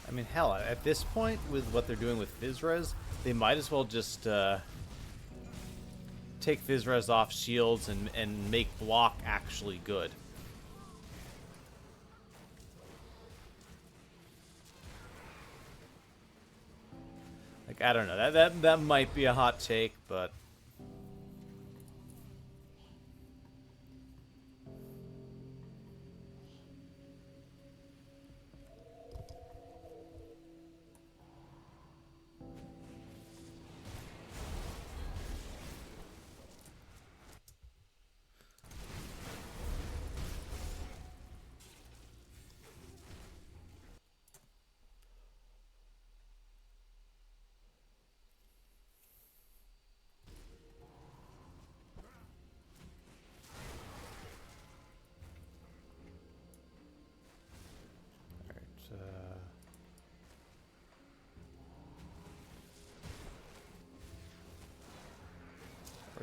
I mean, hell, at this point, with what they're doing with Fizzres, they might as well just take Fizzres off shields and make block actually good. Like, I don't know, that might be a hot take, but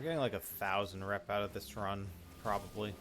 We're getting like 1,000 rep out of this run, probably.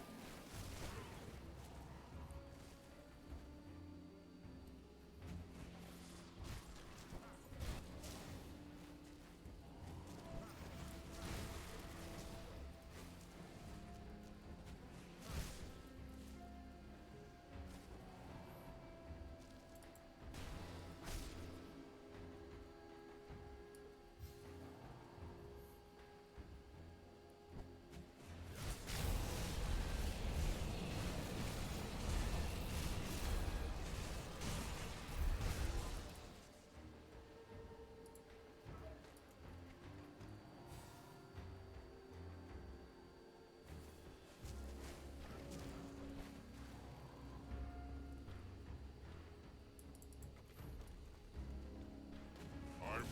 I will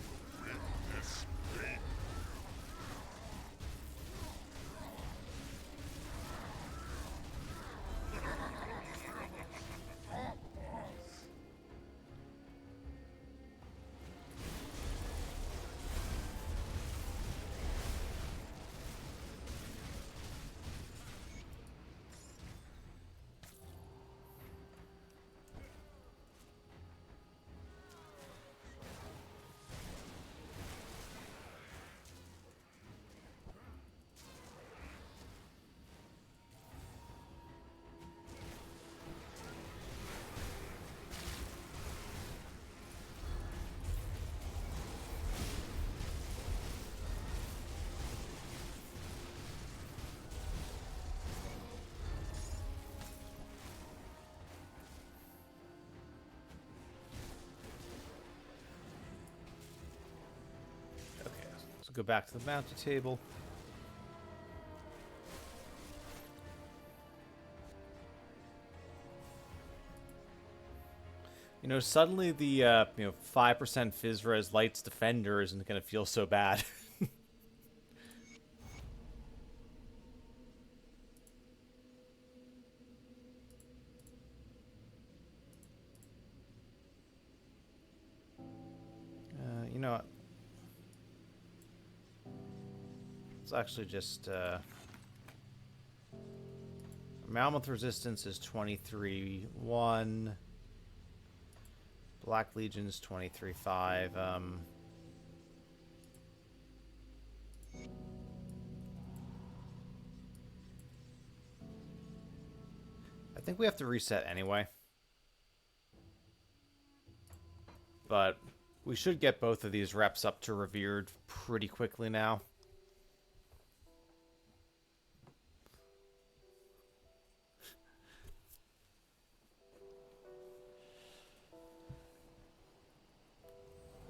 win this game. Okay, so go back to the bounty table. You know, suddenly the 5% Physres Lights Defender isn't going to feel so bad. You know what? Let's actually just Mammoth resistance is 23-1. Black Legion's 23-5. I think we have to reset anyway. But we should get both of these reps up to revered pretty quickly now.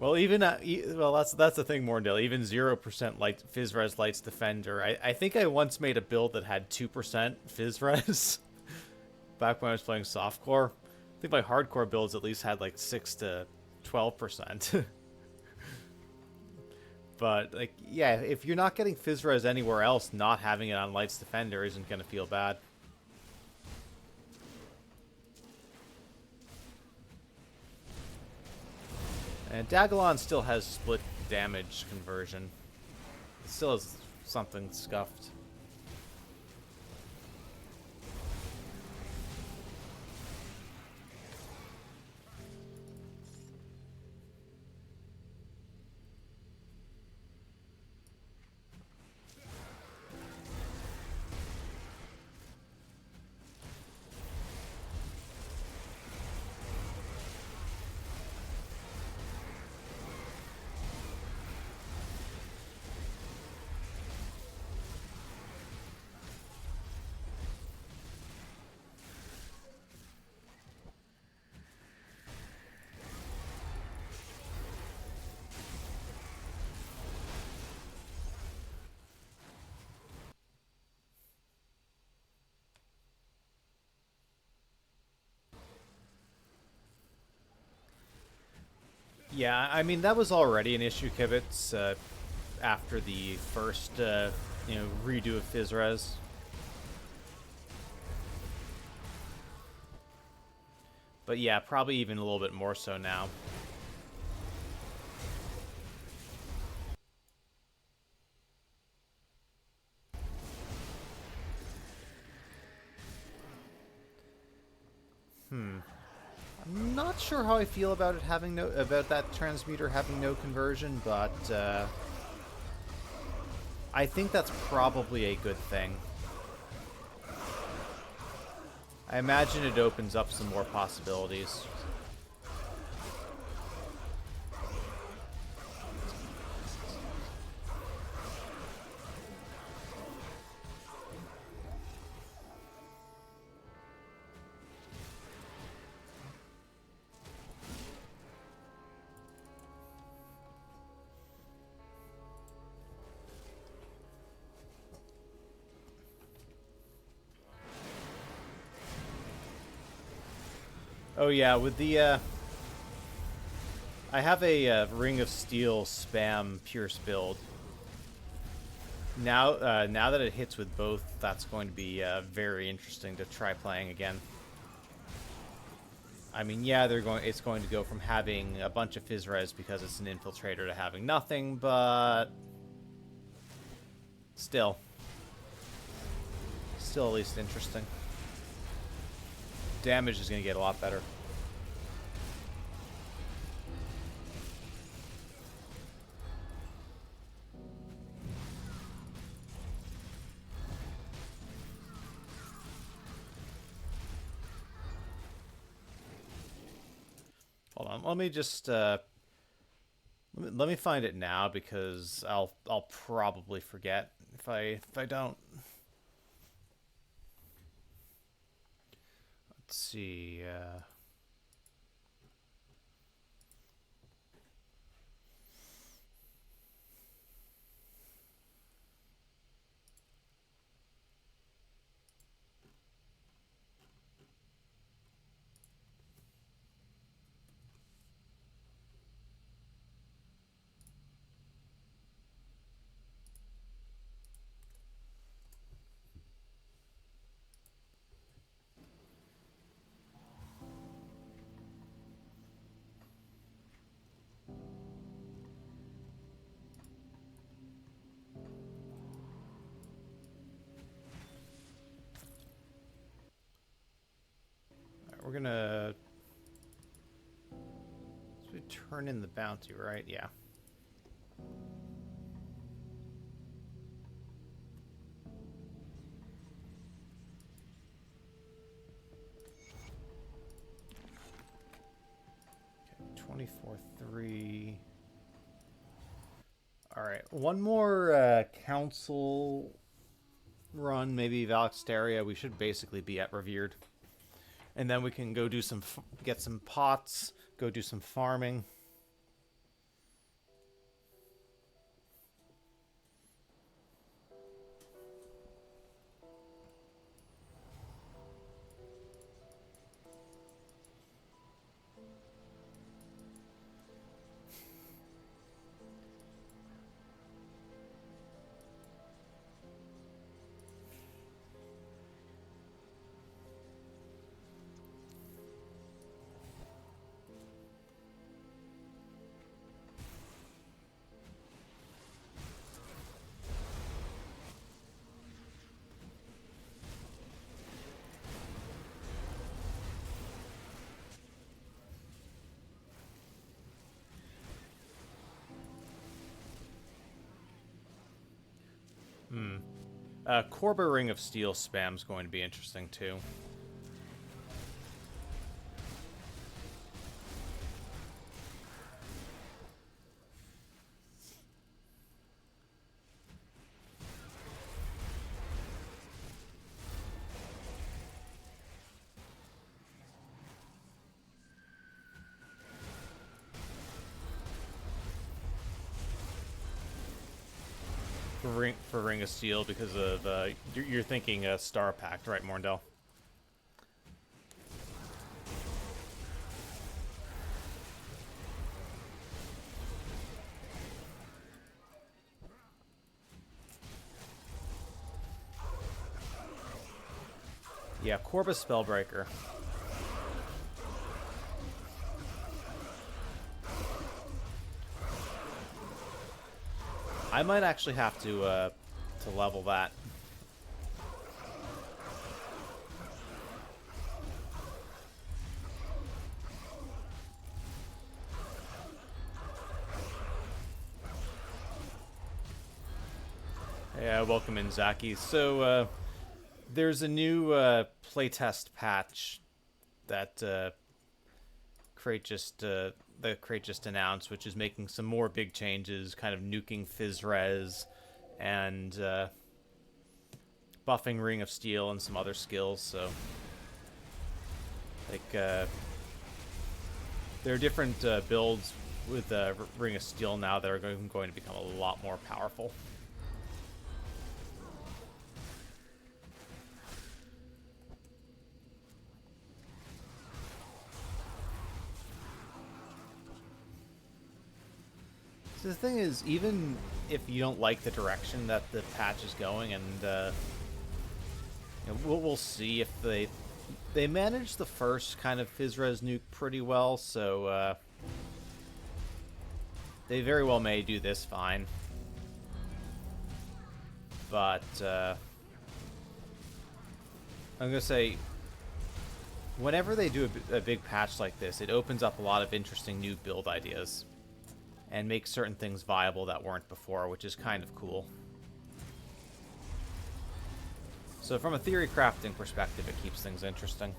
Well, even that's the thing, Morndale. Even 0% light Physres Lights Defender. I think I once made a build that had 2% Physres back when I was playing softcore. I think my hardcore builds at least had like 6 to 12%. But like, yeah, if you're not getting Physres anywhere else, not having it on Lights Defender isn't gonna feel bad. And Dagalon still has split damage conversion. It still has something scuffed. Yeah, I mean, that was already an issue, Kibitz, after the first, redo of Physres. But yeah, probably even a little bit more so now. not sure how I feel about it having no about that transmuter having no conversion, but I think that's probably a good thing. I imagine it opens up some more possibilities. Oh yeah, with the I have a Ring of Steel spam Pierce build. Now that it hits with both, that's going to be very interesting to try playing again. I mean, yeah, it's going to go from having a bunch of Fizz Res because it's an Infiltrator to having nothing, but still at least interesting. Damage is going to get a lot better. Hold on, let me just let me find it now because I'll probably forget if I don't. Let's see. We're gonna turn in the bounty, right? Yeah. Okay, 24-3. All right, one more council run, maybe Valexteria. We should basically be at Revered. And then we can go do get some pots, go do some farming. Korba Ring of Steel spam's going to be interesting too. For Ring of Steel because of you're thinking Star Pact, right, Morndell? Yeah, Korba Spellbreaker. I might actually have to level that. Yeah, welcome in, Zaki. So, there's a new playtest patch that Crate just announced, which is making some more big changes, kind of nuking Fizzres and buffing Ring of Steel and some other skills. So, like, there are different builds with Ring of Steel now that are going to become a lot more powerful. So the thing is, even if you don't like the direction that the patch is going, and we'll see if they manage the first kind of Fizzres nuke pretty well, so they very well may do this fine. But I'm gonna say, whenever they do a big patch like this, it opens up a lot of interesting new build ideas and makes certain things viable that weren't before, which is kind of cool. So from a theory crafting perspective, it keeps things interesting.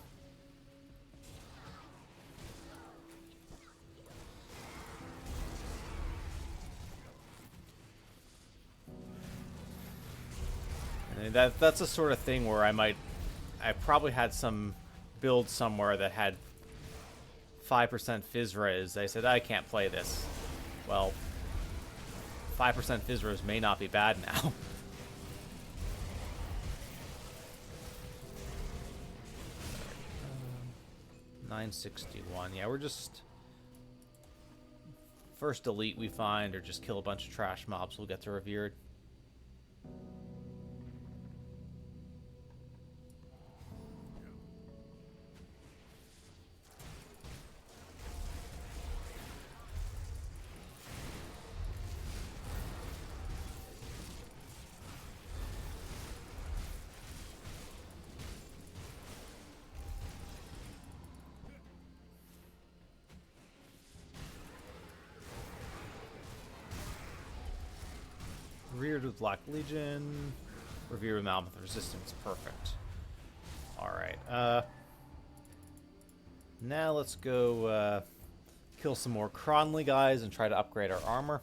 And that's a sort of thing where I probably had some build somewhere that had 5% Fizzres. I said, I can't play this. Well, 5% Fizzres may not be bad now. 961. Yeah, we're just... First elite we find, or just kill a bunch of trash mobs, we'll get to revered. Revered with Black Legion. Revered with Mammoth Resistance. Perfect. Alright. Now let's go kill some more Cronley guys and try to upgrade our armor.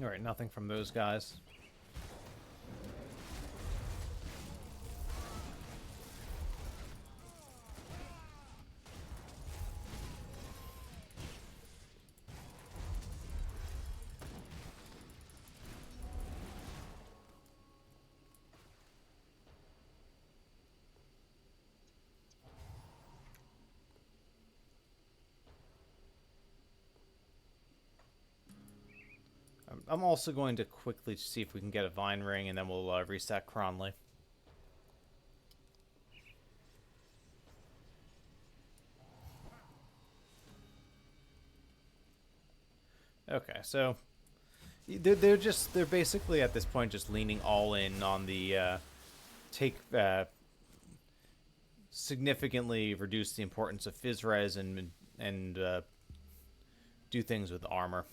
Alright, nothing from those guys. I'm also going to quickly see if we can get a Vine Ring, and then we'll reset Cronley. Okay, so they're basically at this point just leaning all in on the significantly reduce the importance of Fizzres and do things with armor.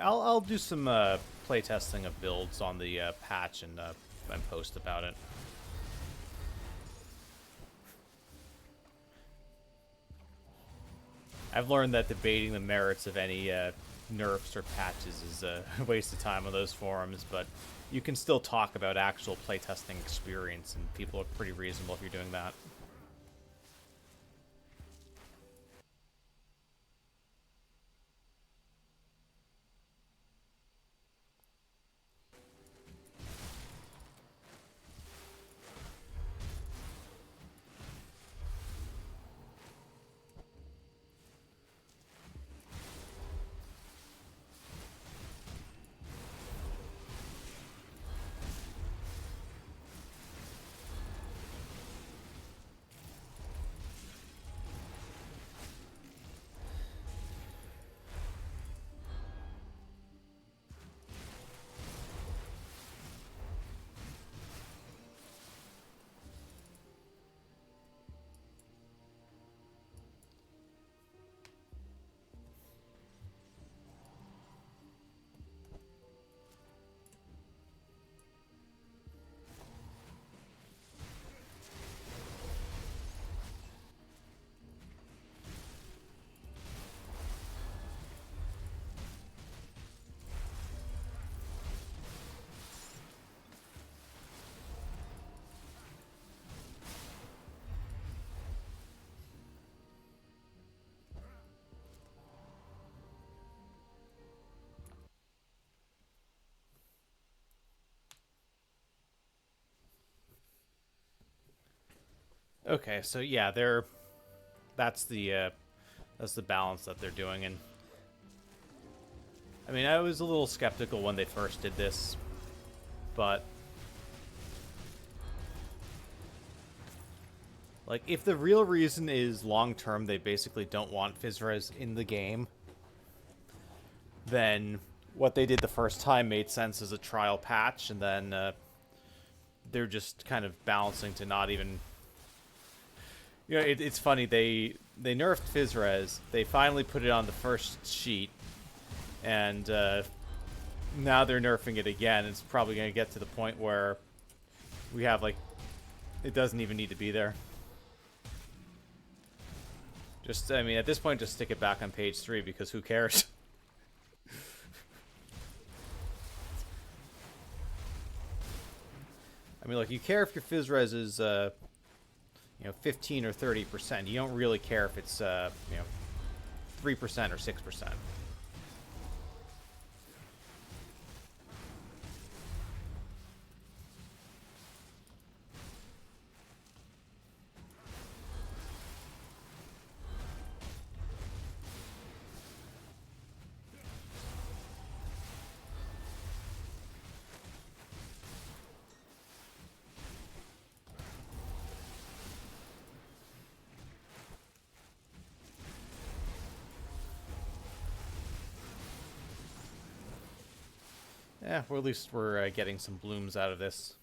I'll do some playtesting of builds on the patch and post about it. I've learned that debating the merits of any nerfs or patches is a waste of time on those forums, but you can still talk about actual playtesting experience, and people are pretty reasonable if you're doing that. Okay, so yeah, that's the balance that they're doing, and I mean, I was a little skeptical when they first did this, but like, if the real reason is long-term they basically don't want Fizres in the game, then what they did the first time made sense as a trial patch, and then they're just kind of balancing to not even... You know, it's funny, they nerfed Fizres, they finally put it on the first sheet, and now they're nerfing it again. It's probably going to get to the point where we have, like, it doesn't even need to be there. Just, I mean, at this point, just stick it back on page 3, because who cares? I mean, look, you care if your Fizres is, you know, 15 or 30%. You don't really care if it's, you know, 3% or 6%. Yeah, well, at least we're getting some blooms out of this.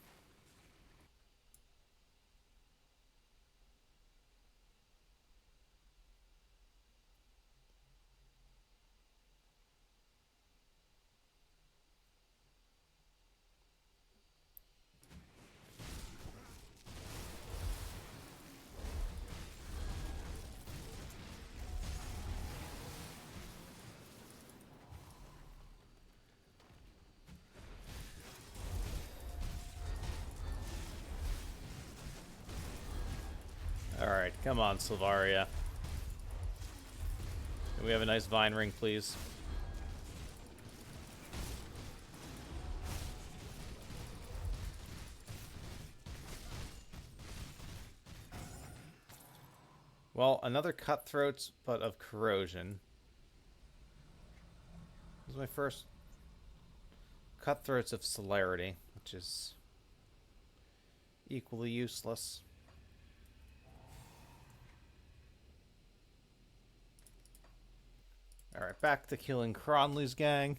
Alright, come on, Silvaria. Can we have a nice vine ring, please? Well, another Cutthroats, but of Corrosion. This is my first Cutthroats of Celerity, which is equally useless. Alright, back to killing Cronley's gang.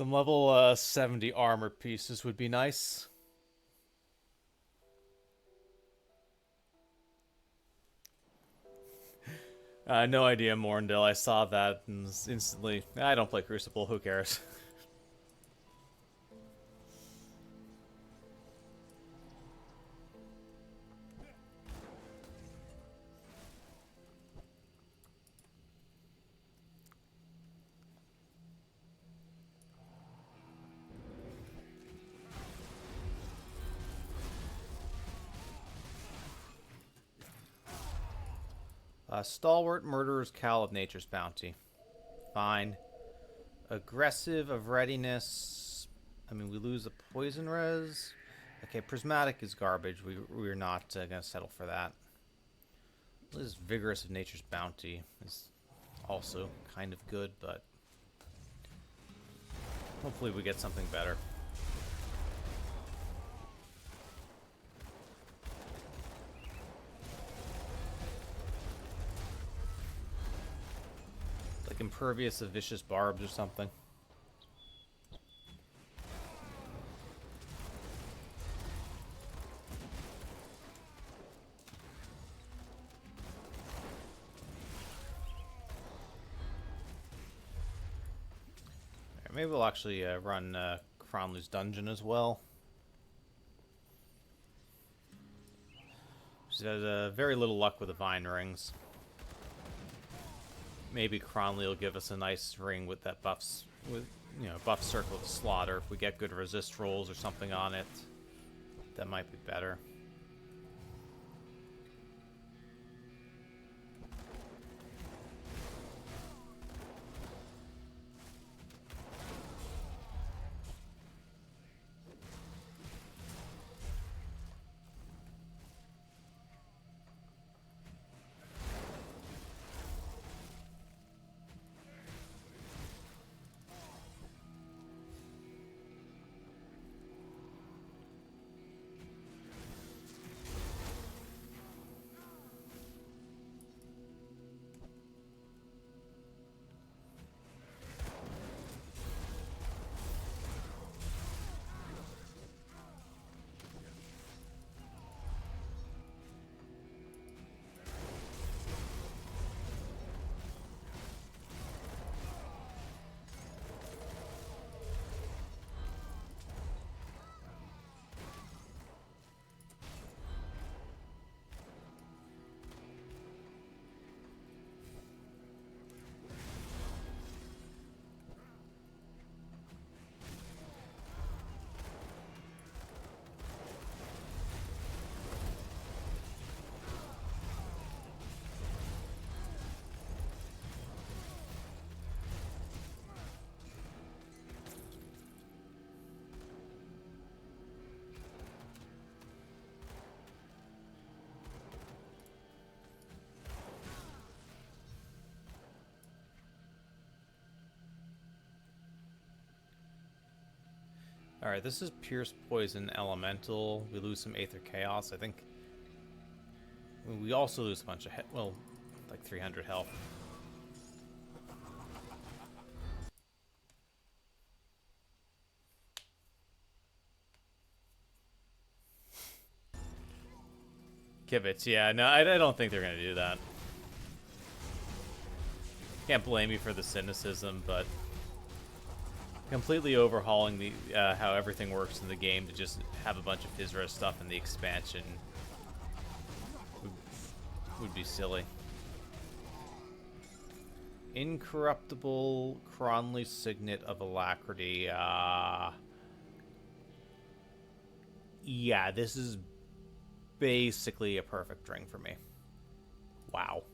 Some level 70 armor pieces would be nice. No idea, Morndale. I saw that and instantly, I don't play Crucible, who cares? Stalwart Murderer's Cowl of Nature's Bounty. Fine. Aggressive of Readiness. I mean, we lose a poison res. Okay, Prismatic is garbage. We're not going to settle for that. This Vigorous of Nature's Bounty is also kind of good, but hopefully we get something better. Like Impervious of Vicious Barbs or something. Maybe we'll actually run Cronley's Dungeon as well. She's had very little luck with the Vine Rings. Maybe Cronley will give us a nice ring with that buffs, with buff Circle of Slaughter. If we get good resist rolls or something on it, that might be better. Alright, this is Pierce Poison Elemental. We lose some Aether Chaos, I think. We also lose a bunch of well, like 300 health. Kibitz, yeah, no, I don't think they're going to do that. Can't blame you for the cynicism, but completely overhauling the how everything works in the game to just have a bunch of Fizra stuff in the expansion would be silly. Incorruptible Cronley Signet of Alacrity. Yeah, this is basically a perfect ring for me. Wow.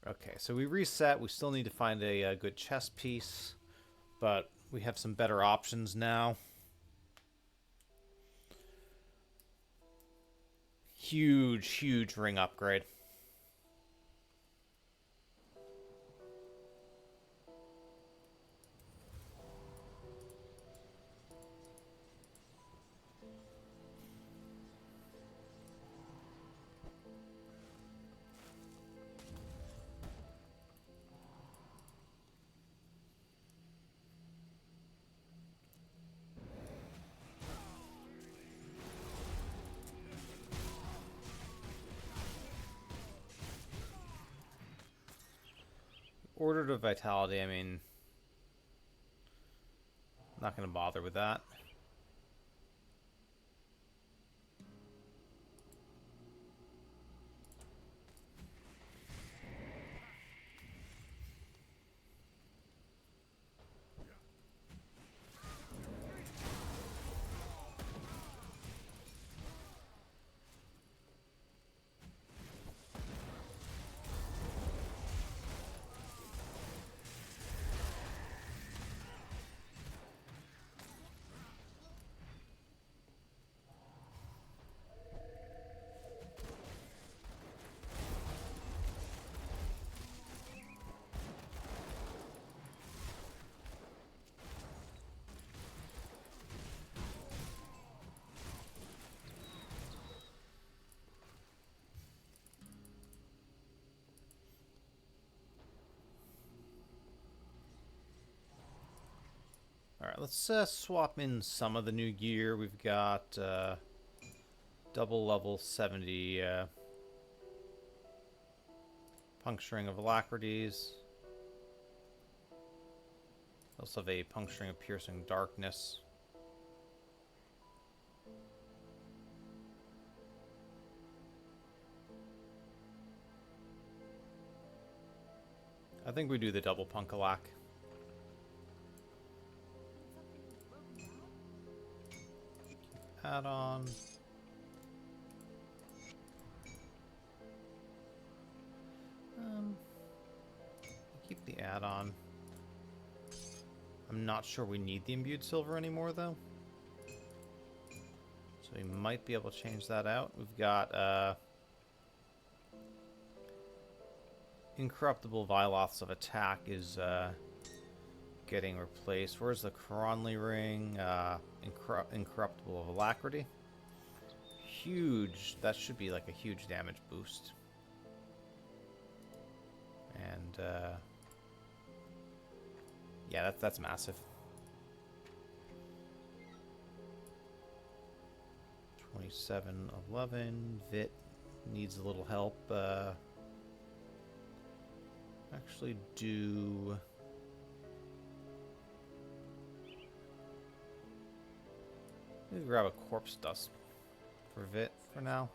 Okay, so we reset. We still need to find a good chess piece, but we have some better options now. Huge, huge ring upgrade. Order to Vitality, I mean, not going to bother with that. Alright, let's swap in some of the new gear. We've got double level 70 puncturing of alacrities. Also have a puncturing of piercing darkness. I think we do the double punkalack. Add on. Keep the add-on. I'm not sure we need the imbued silver anymore, though. So we might be able to change that out. We've got Incorruptible Viloths of Attack is getting replaced. Where's the Cronley Ring? Incorruptible of Alacrity. Huge. That should be like a huge damage boost. And yeah, that's massive. 2711. Vit needs a little help. Actually do... Maybe grab a corpse dust for Vit for now.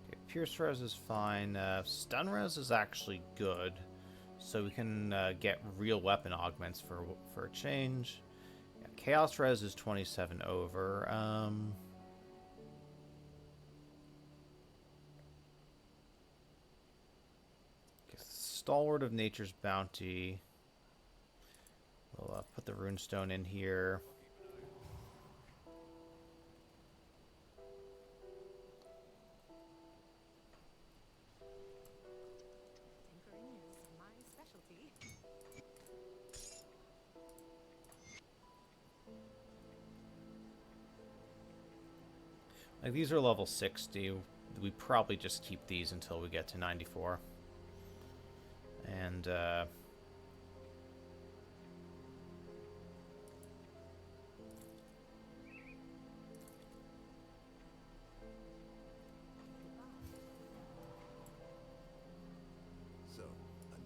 Okay, Pierce Res is fine. Stun Res is actually good. So we can get real weapon augments for a change. Yeah, Chaos Res is 27 over. Stalwart of Nature's Bounty. We'll put the runestone in here. Tinkering is my specialty. Like, these are level 60. We probably just keep these until we get to 94. And, So,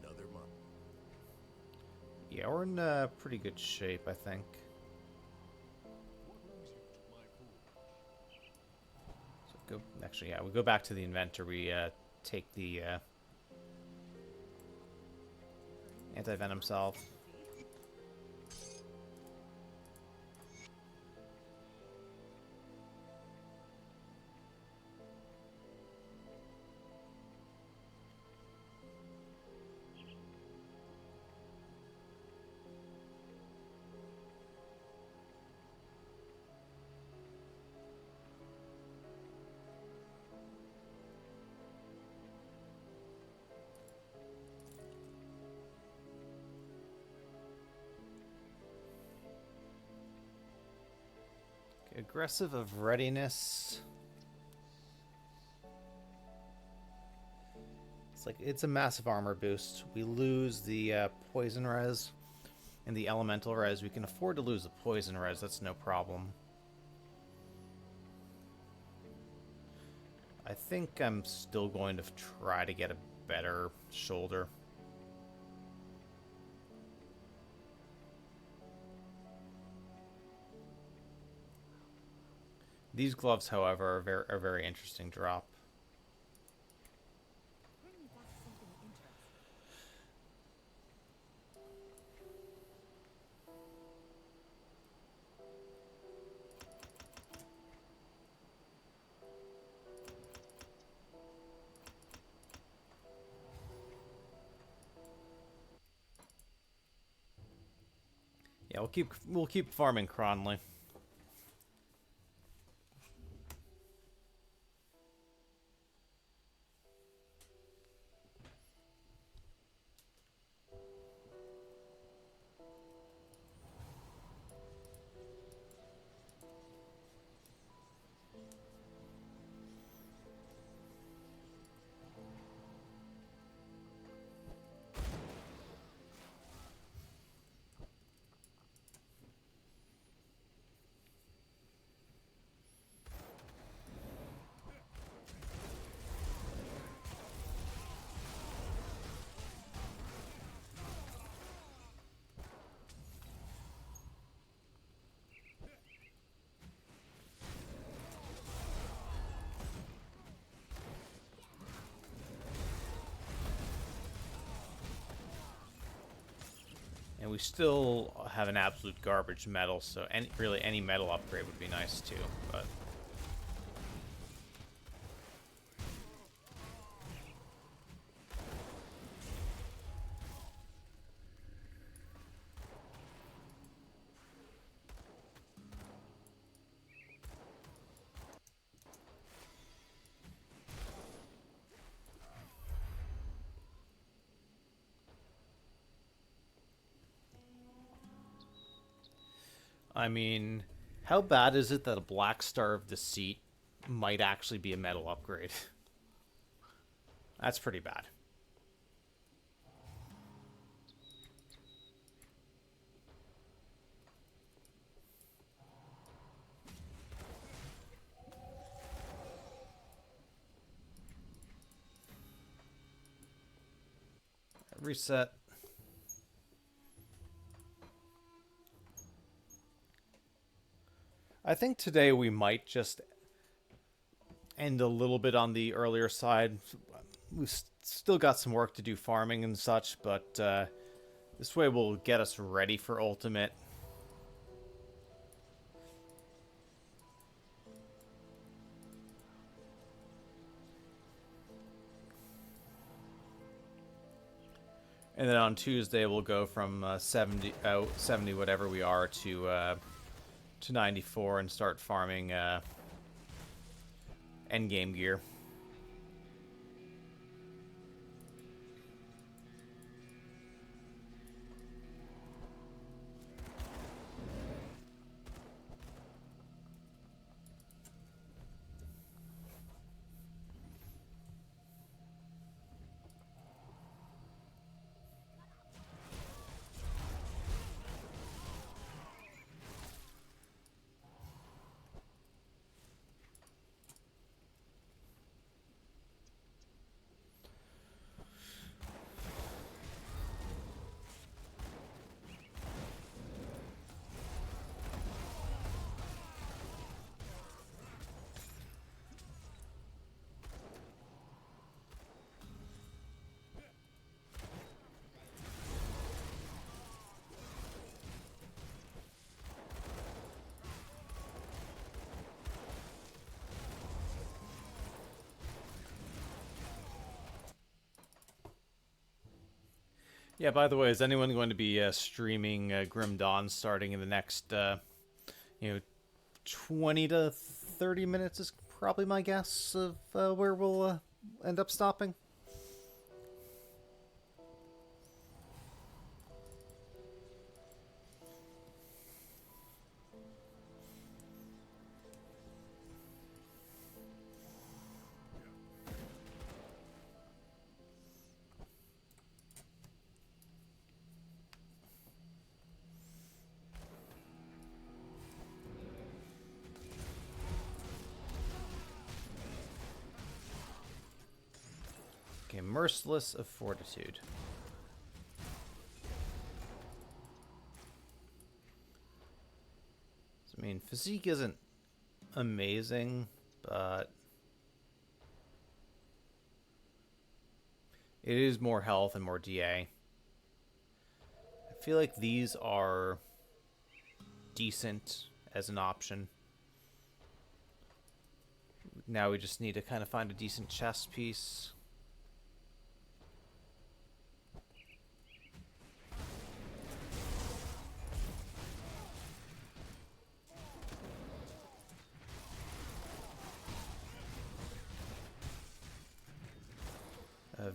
another month. yeah, we're in pretty good shape, I think. So go, actually, yeah, we go back to the inventor. We take the anti-venom salve. Aggressive of readiness. it's a massive armor boost. We lose the poison res and the elemental res. We can afford to lose the poison res. That's no problem. I think I'm still going to try to get a better shoulder. These gloves, however, are very interesting drop. Bring me back something interesting. Yeah, we'll keep farming Cronley. And we still have an absolute garbage metal, so really any metal upgrade would be nice too, but... I mean, how bad is it that a Black Star of Deceit might actually be a metal upgrade? That's pretty bad. Reset. I think today we might just end a little bit on the earlier side. We've still got some work to do farming and such, but this way will get us ready for Ultimate. And then on Tuesday we'll go from 70 whatever we are to 94 and start farming endgame gear. Yeah, by the way, is anyone going to be streaming Grim Dawn starting in the next, 20 to 30 minutes is probably my guess of where we'll end up stopping? Merciless of Fortitude. So, I mean, physique isn't amazing, but it is more health and more DA. I feel like these are decent as an option. Now we just need to kind of find a decent chest piece.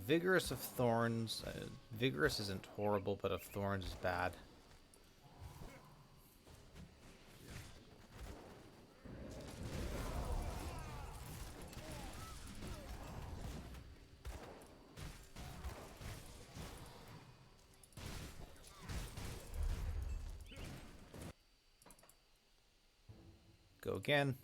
Vigorous of Thorns. Vigorous isn't horrible, but of Thorns is bad. Go again.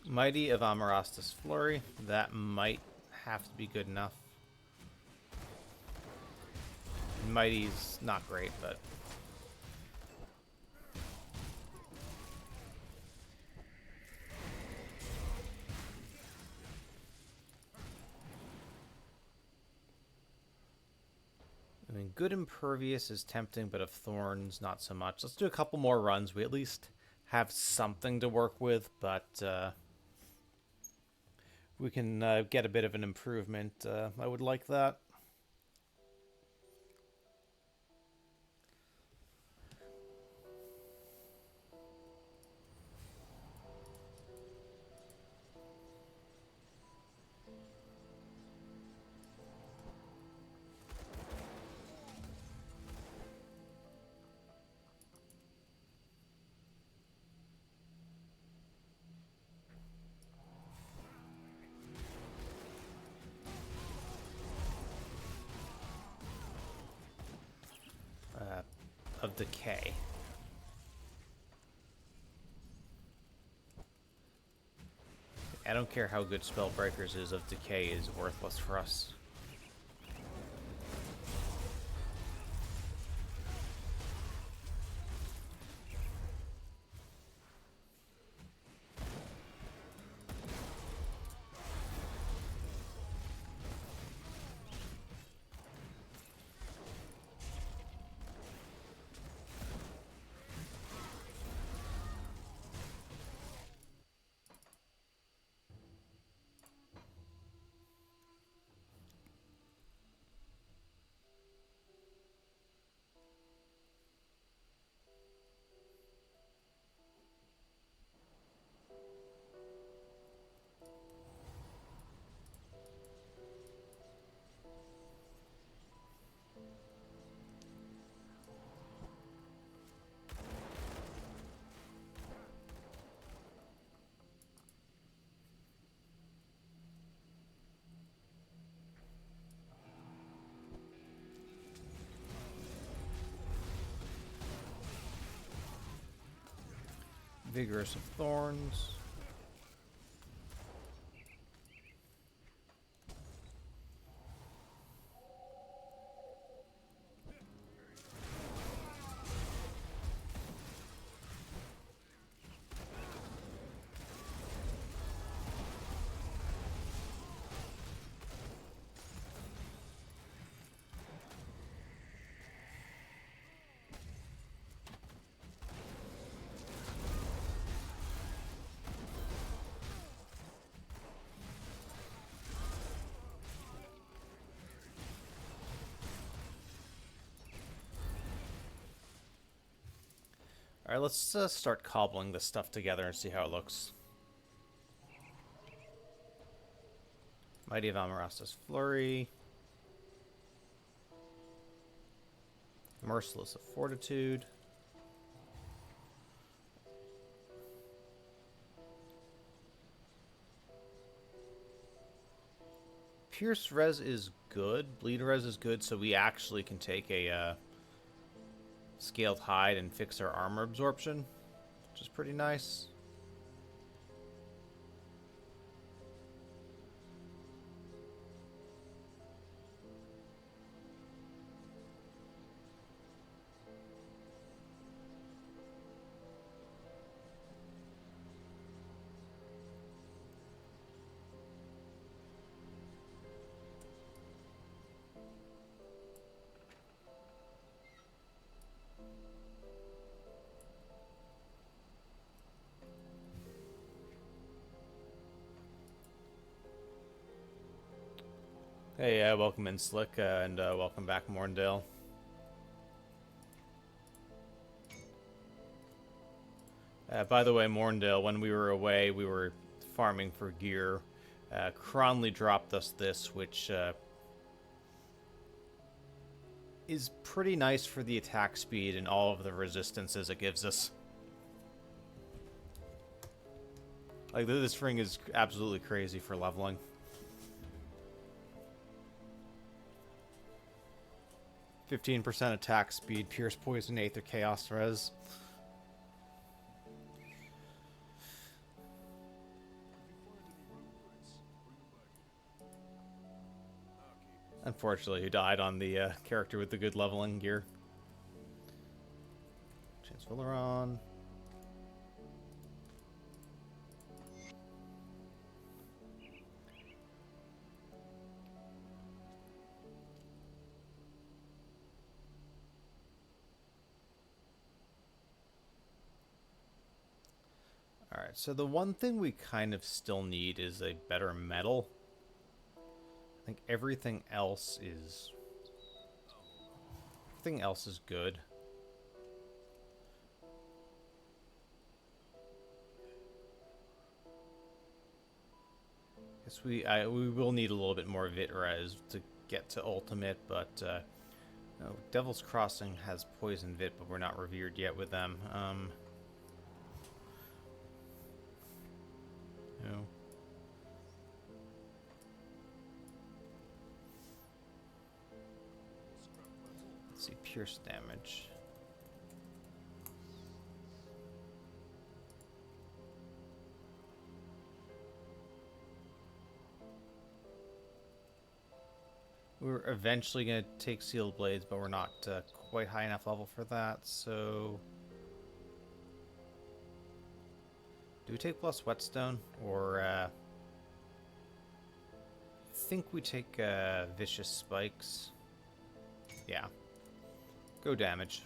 Mighty of Amarastus Flurry. That might have to be good enough. Mighty's not great, but... I mean, good Impervious is tempting, but of Thorns, not so much. Let's do a couple more runs. We at least have something to work with, but we can get a bit of an improvement. I would like that. Of Decay. I don't care how good Spellbreakers is, of Decay is worthless for us. Vigorous of Thorns. Alright, let's start cobbling this stuff together and see how it looks. Mighty of Amaras's Flurry. Merciless of Fortitude. Pierce Res is good. Bleed Res is good, so we actually can take a Scaled Hide and fix our armor absorption, which is pretty nice. Hey, welcome in, Slick, and welcome back, Morndale. By the way, Morndale, when we were away, we were farming for gear. Cronley dropped us this, which is pretty nice for the attack speed and all of the resistances it gives us. Like, this ring is absolutely crazy for leveling. %, attack speed, Pierce, Poison, Aether, Chaos, Res. Unfortunately, he died on the character with the good leveling gear. Chancellor. Alright, so the one thing we kind of still need is a better metal. I think everything else is good. Guess we will need a little bit more Vit Res to get to ultimate, but no, Devil's Crossing has Poison Vit, but we're not revered yet with them. No. Let's see, pierce damage. We're eventually going to take Sealed Blades, but we're not quite high enough level for that, so... Do we take plus Whetstone, or I think we take Vicious Spikes. Yeah. Go damage.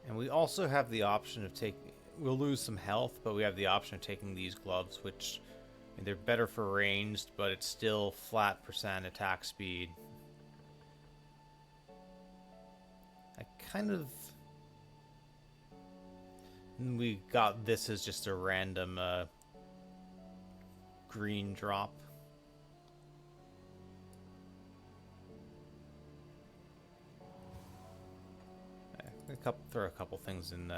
And we also have the option of taking... We'll lose some health, but we have the option of taking these gloves, which... I mean, they're better for ranged, but it's still flat % attack speed. I kind of... We got this as just a random green drop. Throw a couple things in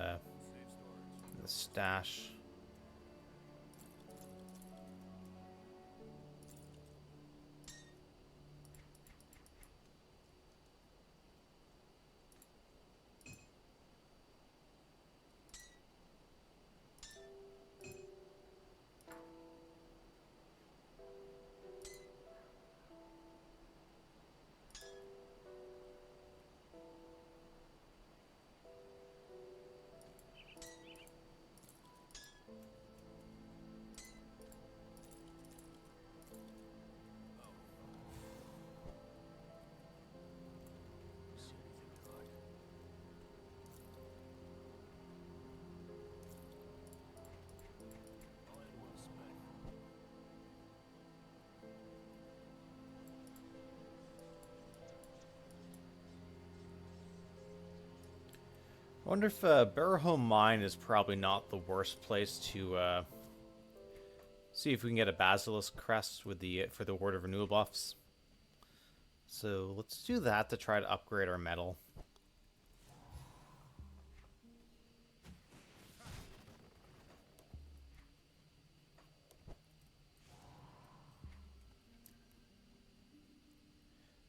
The stash. I wonder if Barrowhome Mine is probably not the worst place to see if we can get a Basilisk Crest with the for the Ward of Renewal buffs. So let's do that to try to upgrade our metal.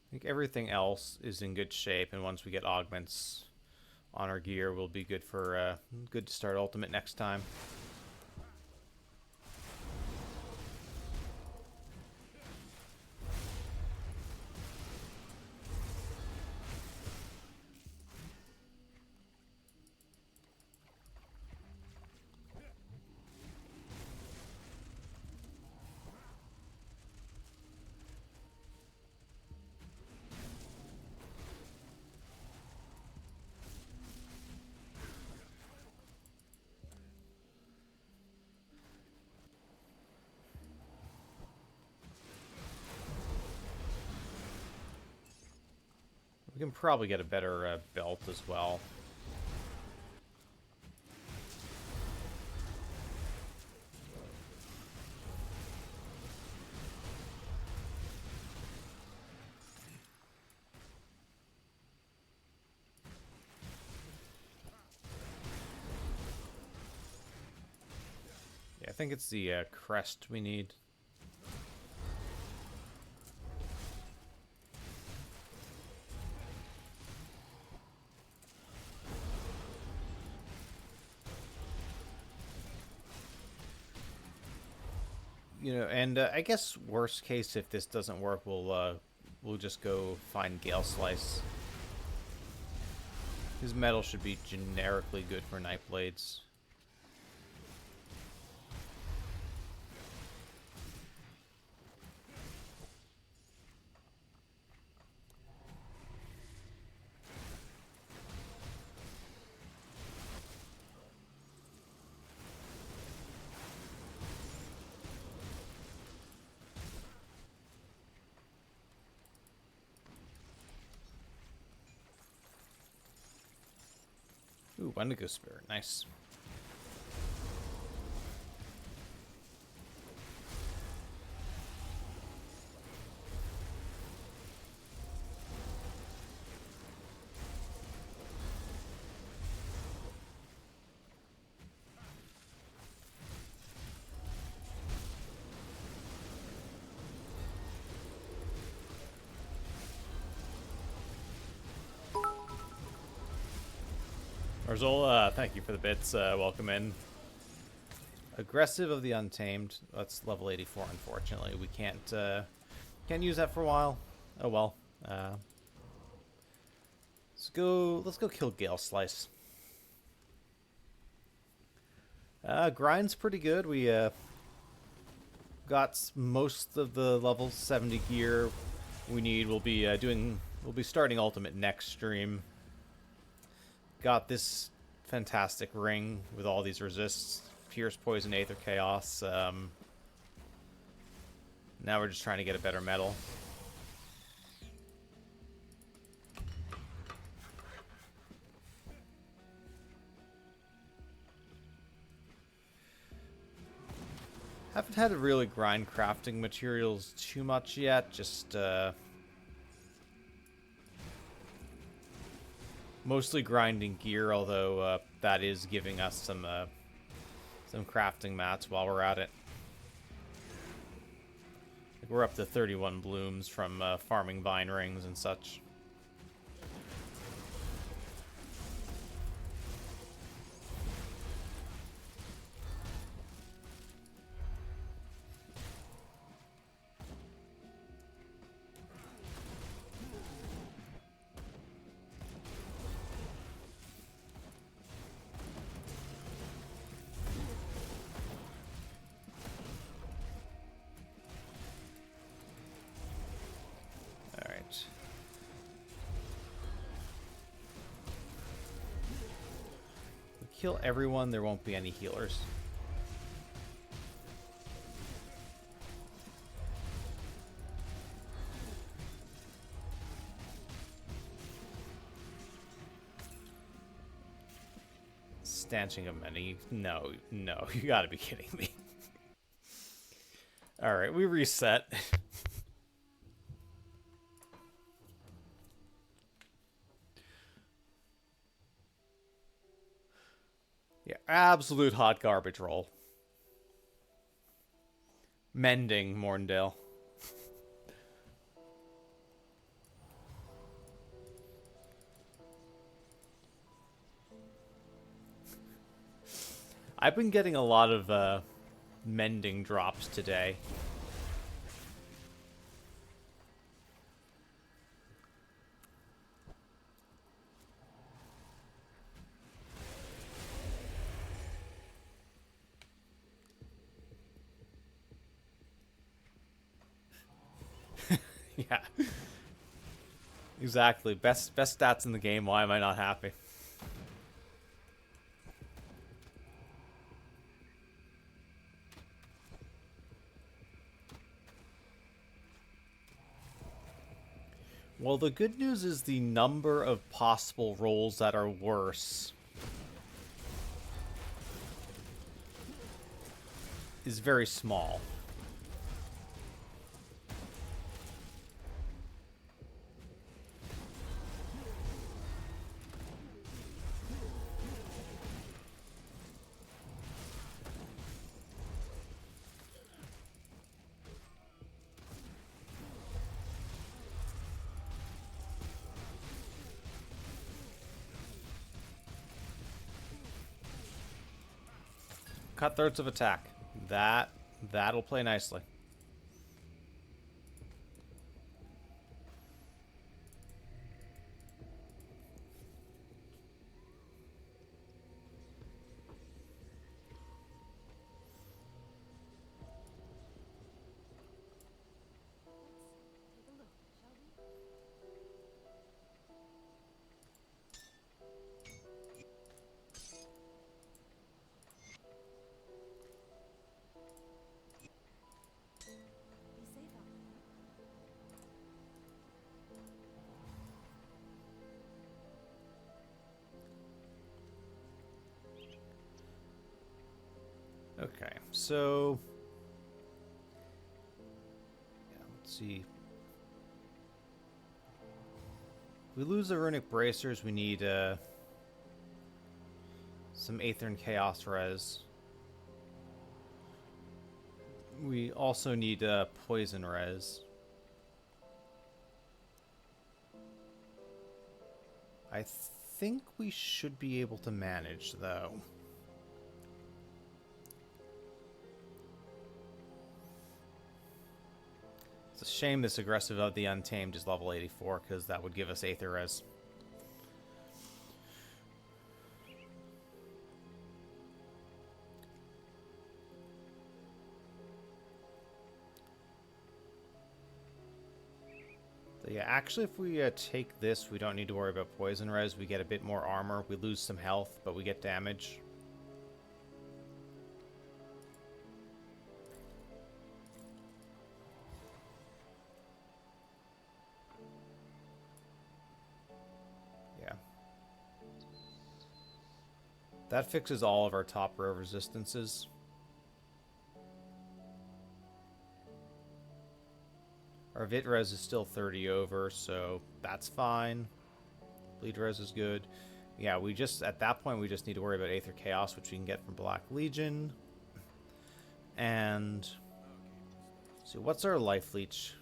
I think everything else is in good shape, and once we get augments on our gear, we'll be good for good to start Ultimate next time. We can probably get a better belt as well. Yeah, I think it's the crest we need. You know, and I guess worst case, if this doesn't work, we'll just go find Gale Slice. His metal should be generically good for Night Blades. Ooh, Wendigo Spirit, nice. Arzola, thank you for the bits. Welcome in. Aggressive of the Untamed. That's level 84, unfortunately. We can't use that for a while. Oh well. Let's go kill Gale Slice. Grind's pretty good. We got most of the level 70 gear we need. We'll be starting Ultimate next stream. Got this fantastic ring with all these resists. Pierce, Poison, Aether, Chaos. Now we're just trying to get a better metal. Haven't had to really grind crafting materials too much yet. Just mostly grinding gear, although that is giving us some some crafting mats while we're at it. We're up to 31 blooms from farming vine rings and such. Kill everyone, there won't be any healers. Stanching of many? No, no, you gotta be kidding me. Alright, we reset. Yeah, absolute hot garbage roll. Mending, Morndale. I've been getting a lot of mending drops today. Yeah. Exactly. Best stats in the game. Why am I not happy? Well, the good news is the number of possible rolls that are worse is very small. Cutthroats of attack. That'll play nicely. Take a look, shall we? Be safe out there. Okay, so yeah, let's see. We lose the runic bracers. We need some Aether and Chaos res. We also need poison res. I think we should be able to manage, though. It's a shame this aggressive of the Untamed is level 84, because that would give us Aether res. So yeah, actually, if we take this, we don't need to worry about poison res. We get a bit more armor. We lose some health, but we get damage. Yeah. That fixes all of our top row resistances. Our Vit res is still 30 over, so that's fine. Bleed res is good. Yeah, we just, at that point, we just need to worry about Aether Chaos, which we can get from Black Legion. And so what's our life leech?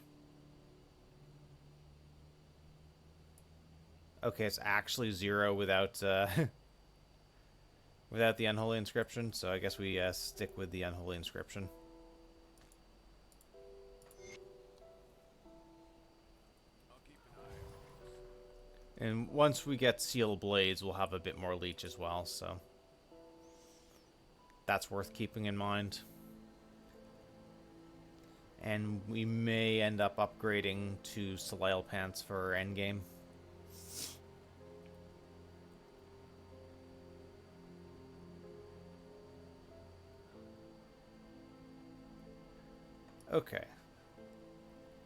Okay, it's actually 0 without without the unholy inscription. So I guess we stick with the unholy inscription. And once we get sealed blades, we'll have a bit more leech as well. So that's worth keeping in mind. And we may end up upgrading to Soleil Pants for endgame. Okay.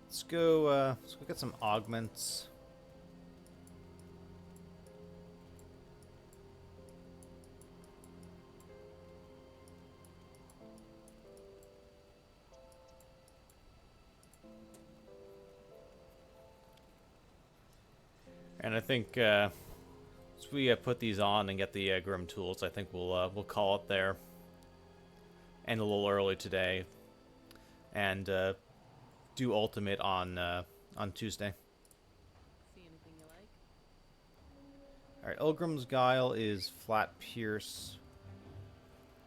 Let's go get some augments. And I think as we put these on and get the Grim tools, I think we'll call it there. End a little early today, and do ultimate on Tuesday. See anything you like? All right, Ilgrim's Guile is flat pierce.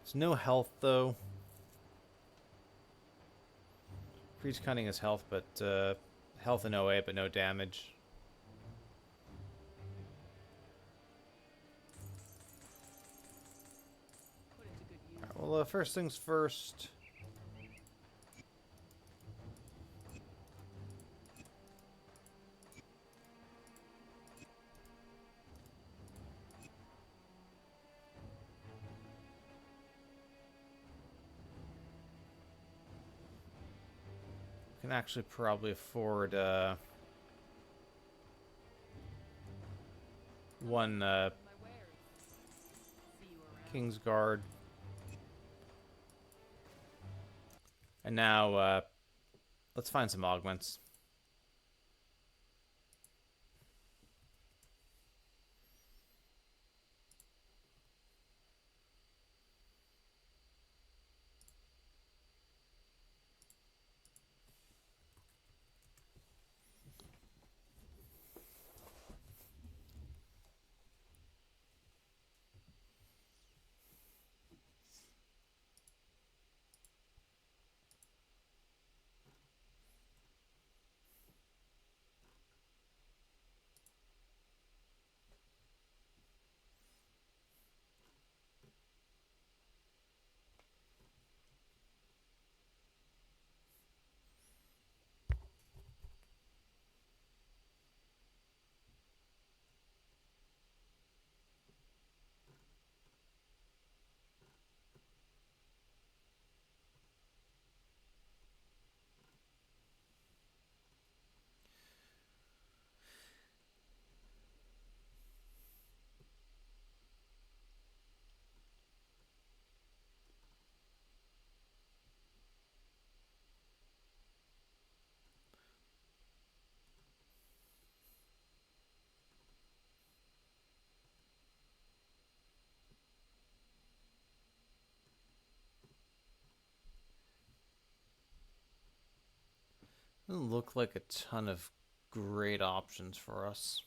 There's no health though. Freeze cutting is health, but health and OA, but no damage. Put it to good use. All right, well, first things first. Can actually probably afford one My wares. See you around. King's Guard. And now let's find some augments. Doesn't look like a ton of great options for us.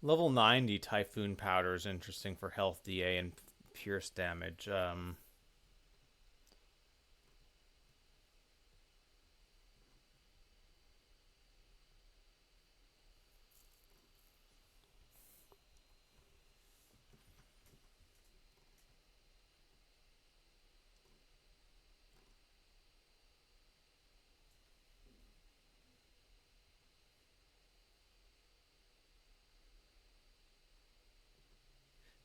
Level 90 Typhoon Powder is interesting for health DA and pierce damage.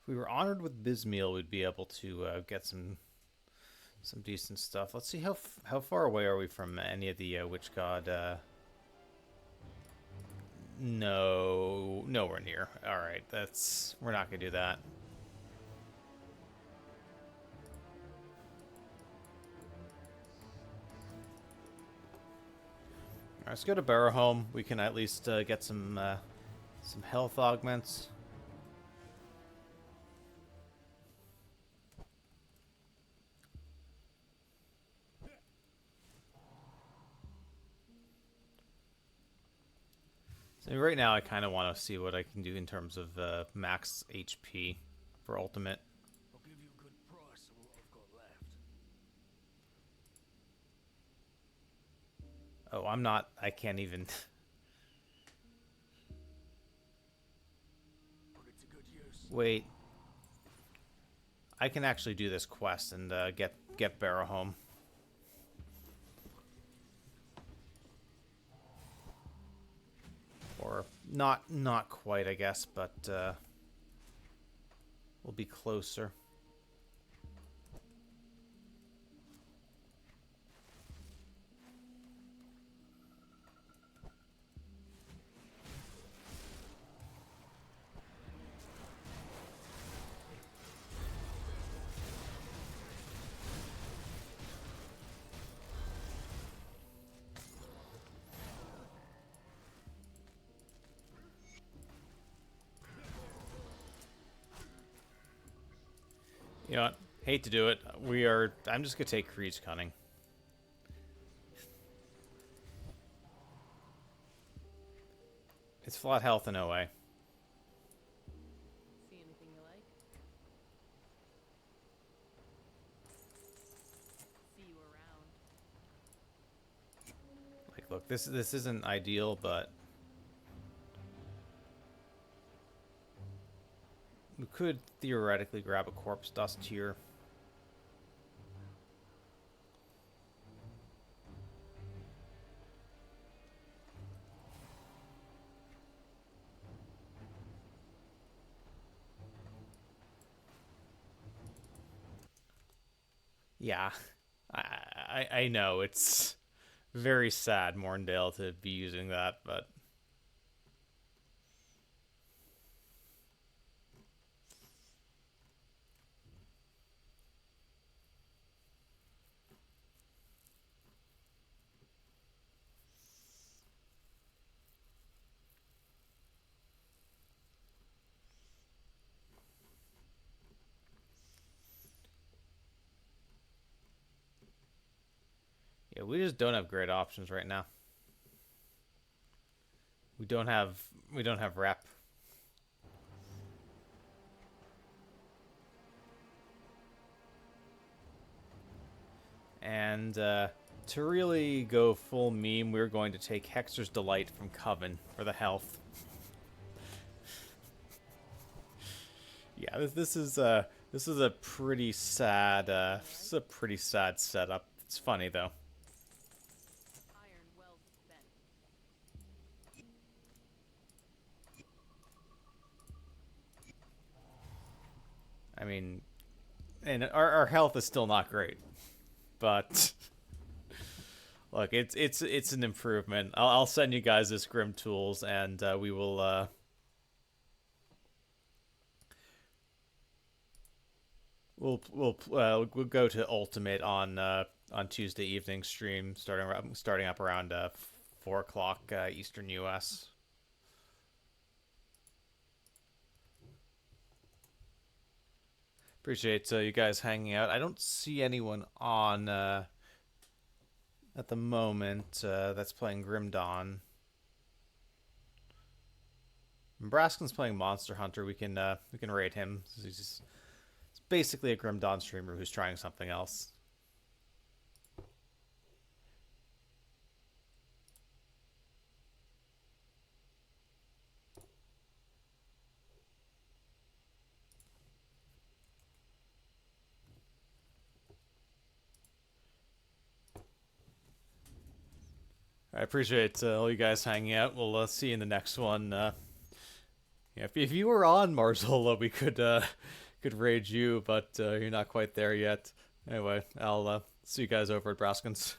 If we were honored with Bismeal, we'd be able to get some decent stuff. Let's see how far away are we from any of the Witch God No, nowhere near. All right, we're not gonna do that. All right, let's go to Barrow Home. We can at least get some health augments. So right now, I kind of want to see what I can do in terms of max HP for ultimate. I'll give you a good price on what I've got left. Oh, I'm not. I can't even. Put it to good use. Wait. I can actually do this quest and get Barrow Home. Or not quite, I guess, but we'll be closer. You know what? Hate to do it. I'm just gonna take Creed's Cunning. It's flat health in OA. See anything you like? See you around. Like, look, this isn't ideal, but we could theoretically grab a corpse dust here. Yeah, I know it's very sad, Morndale, to be using that, but yeah, we just don't have great options right now. We don't have rep. And to really go full meme, we're going to take Hexer's Delight from Coven for the health. Yeah, this is a pretty sad setup. It's funny though. Iron well spent. I mean, and our health is still not great, but look, it's an improvement. I'll send you guys this Grim Tools, and we will. We'll go to Ultimate on Tuesday evening stream, starting up around 4 o'clock Eastern US. Appreciate you guys hanging out. I don't see anyone on at the moment that's playing Grim Dawn. Braskin's playing Monster Hunter. We can raid him. He's basically a Grim Dawn streamer who's trying something else. I appreciate all you guys hanging out. We'll see you in the next one. Yeah, if you were on Marzola, we could raid you, but you're not quite there yet. Anyway, I'll see you guys over at Braskin's.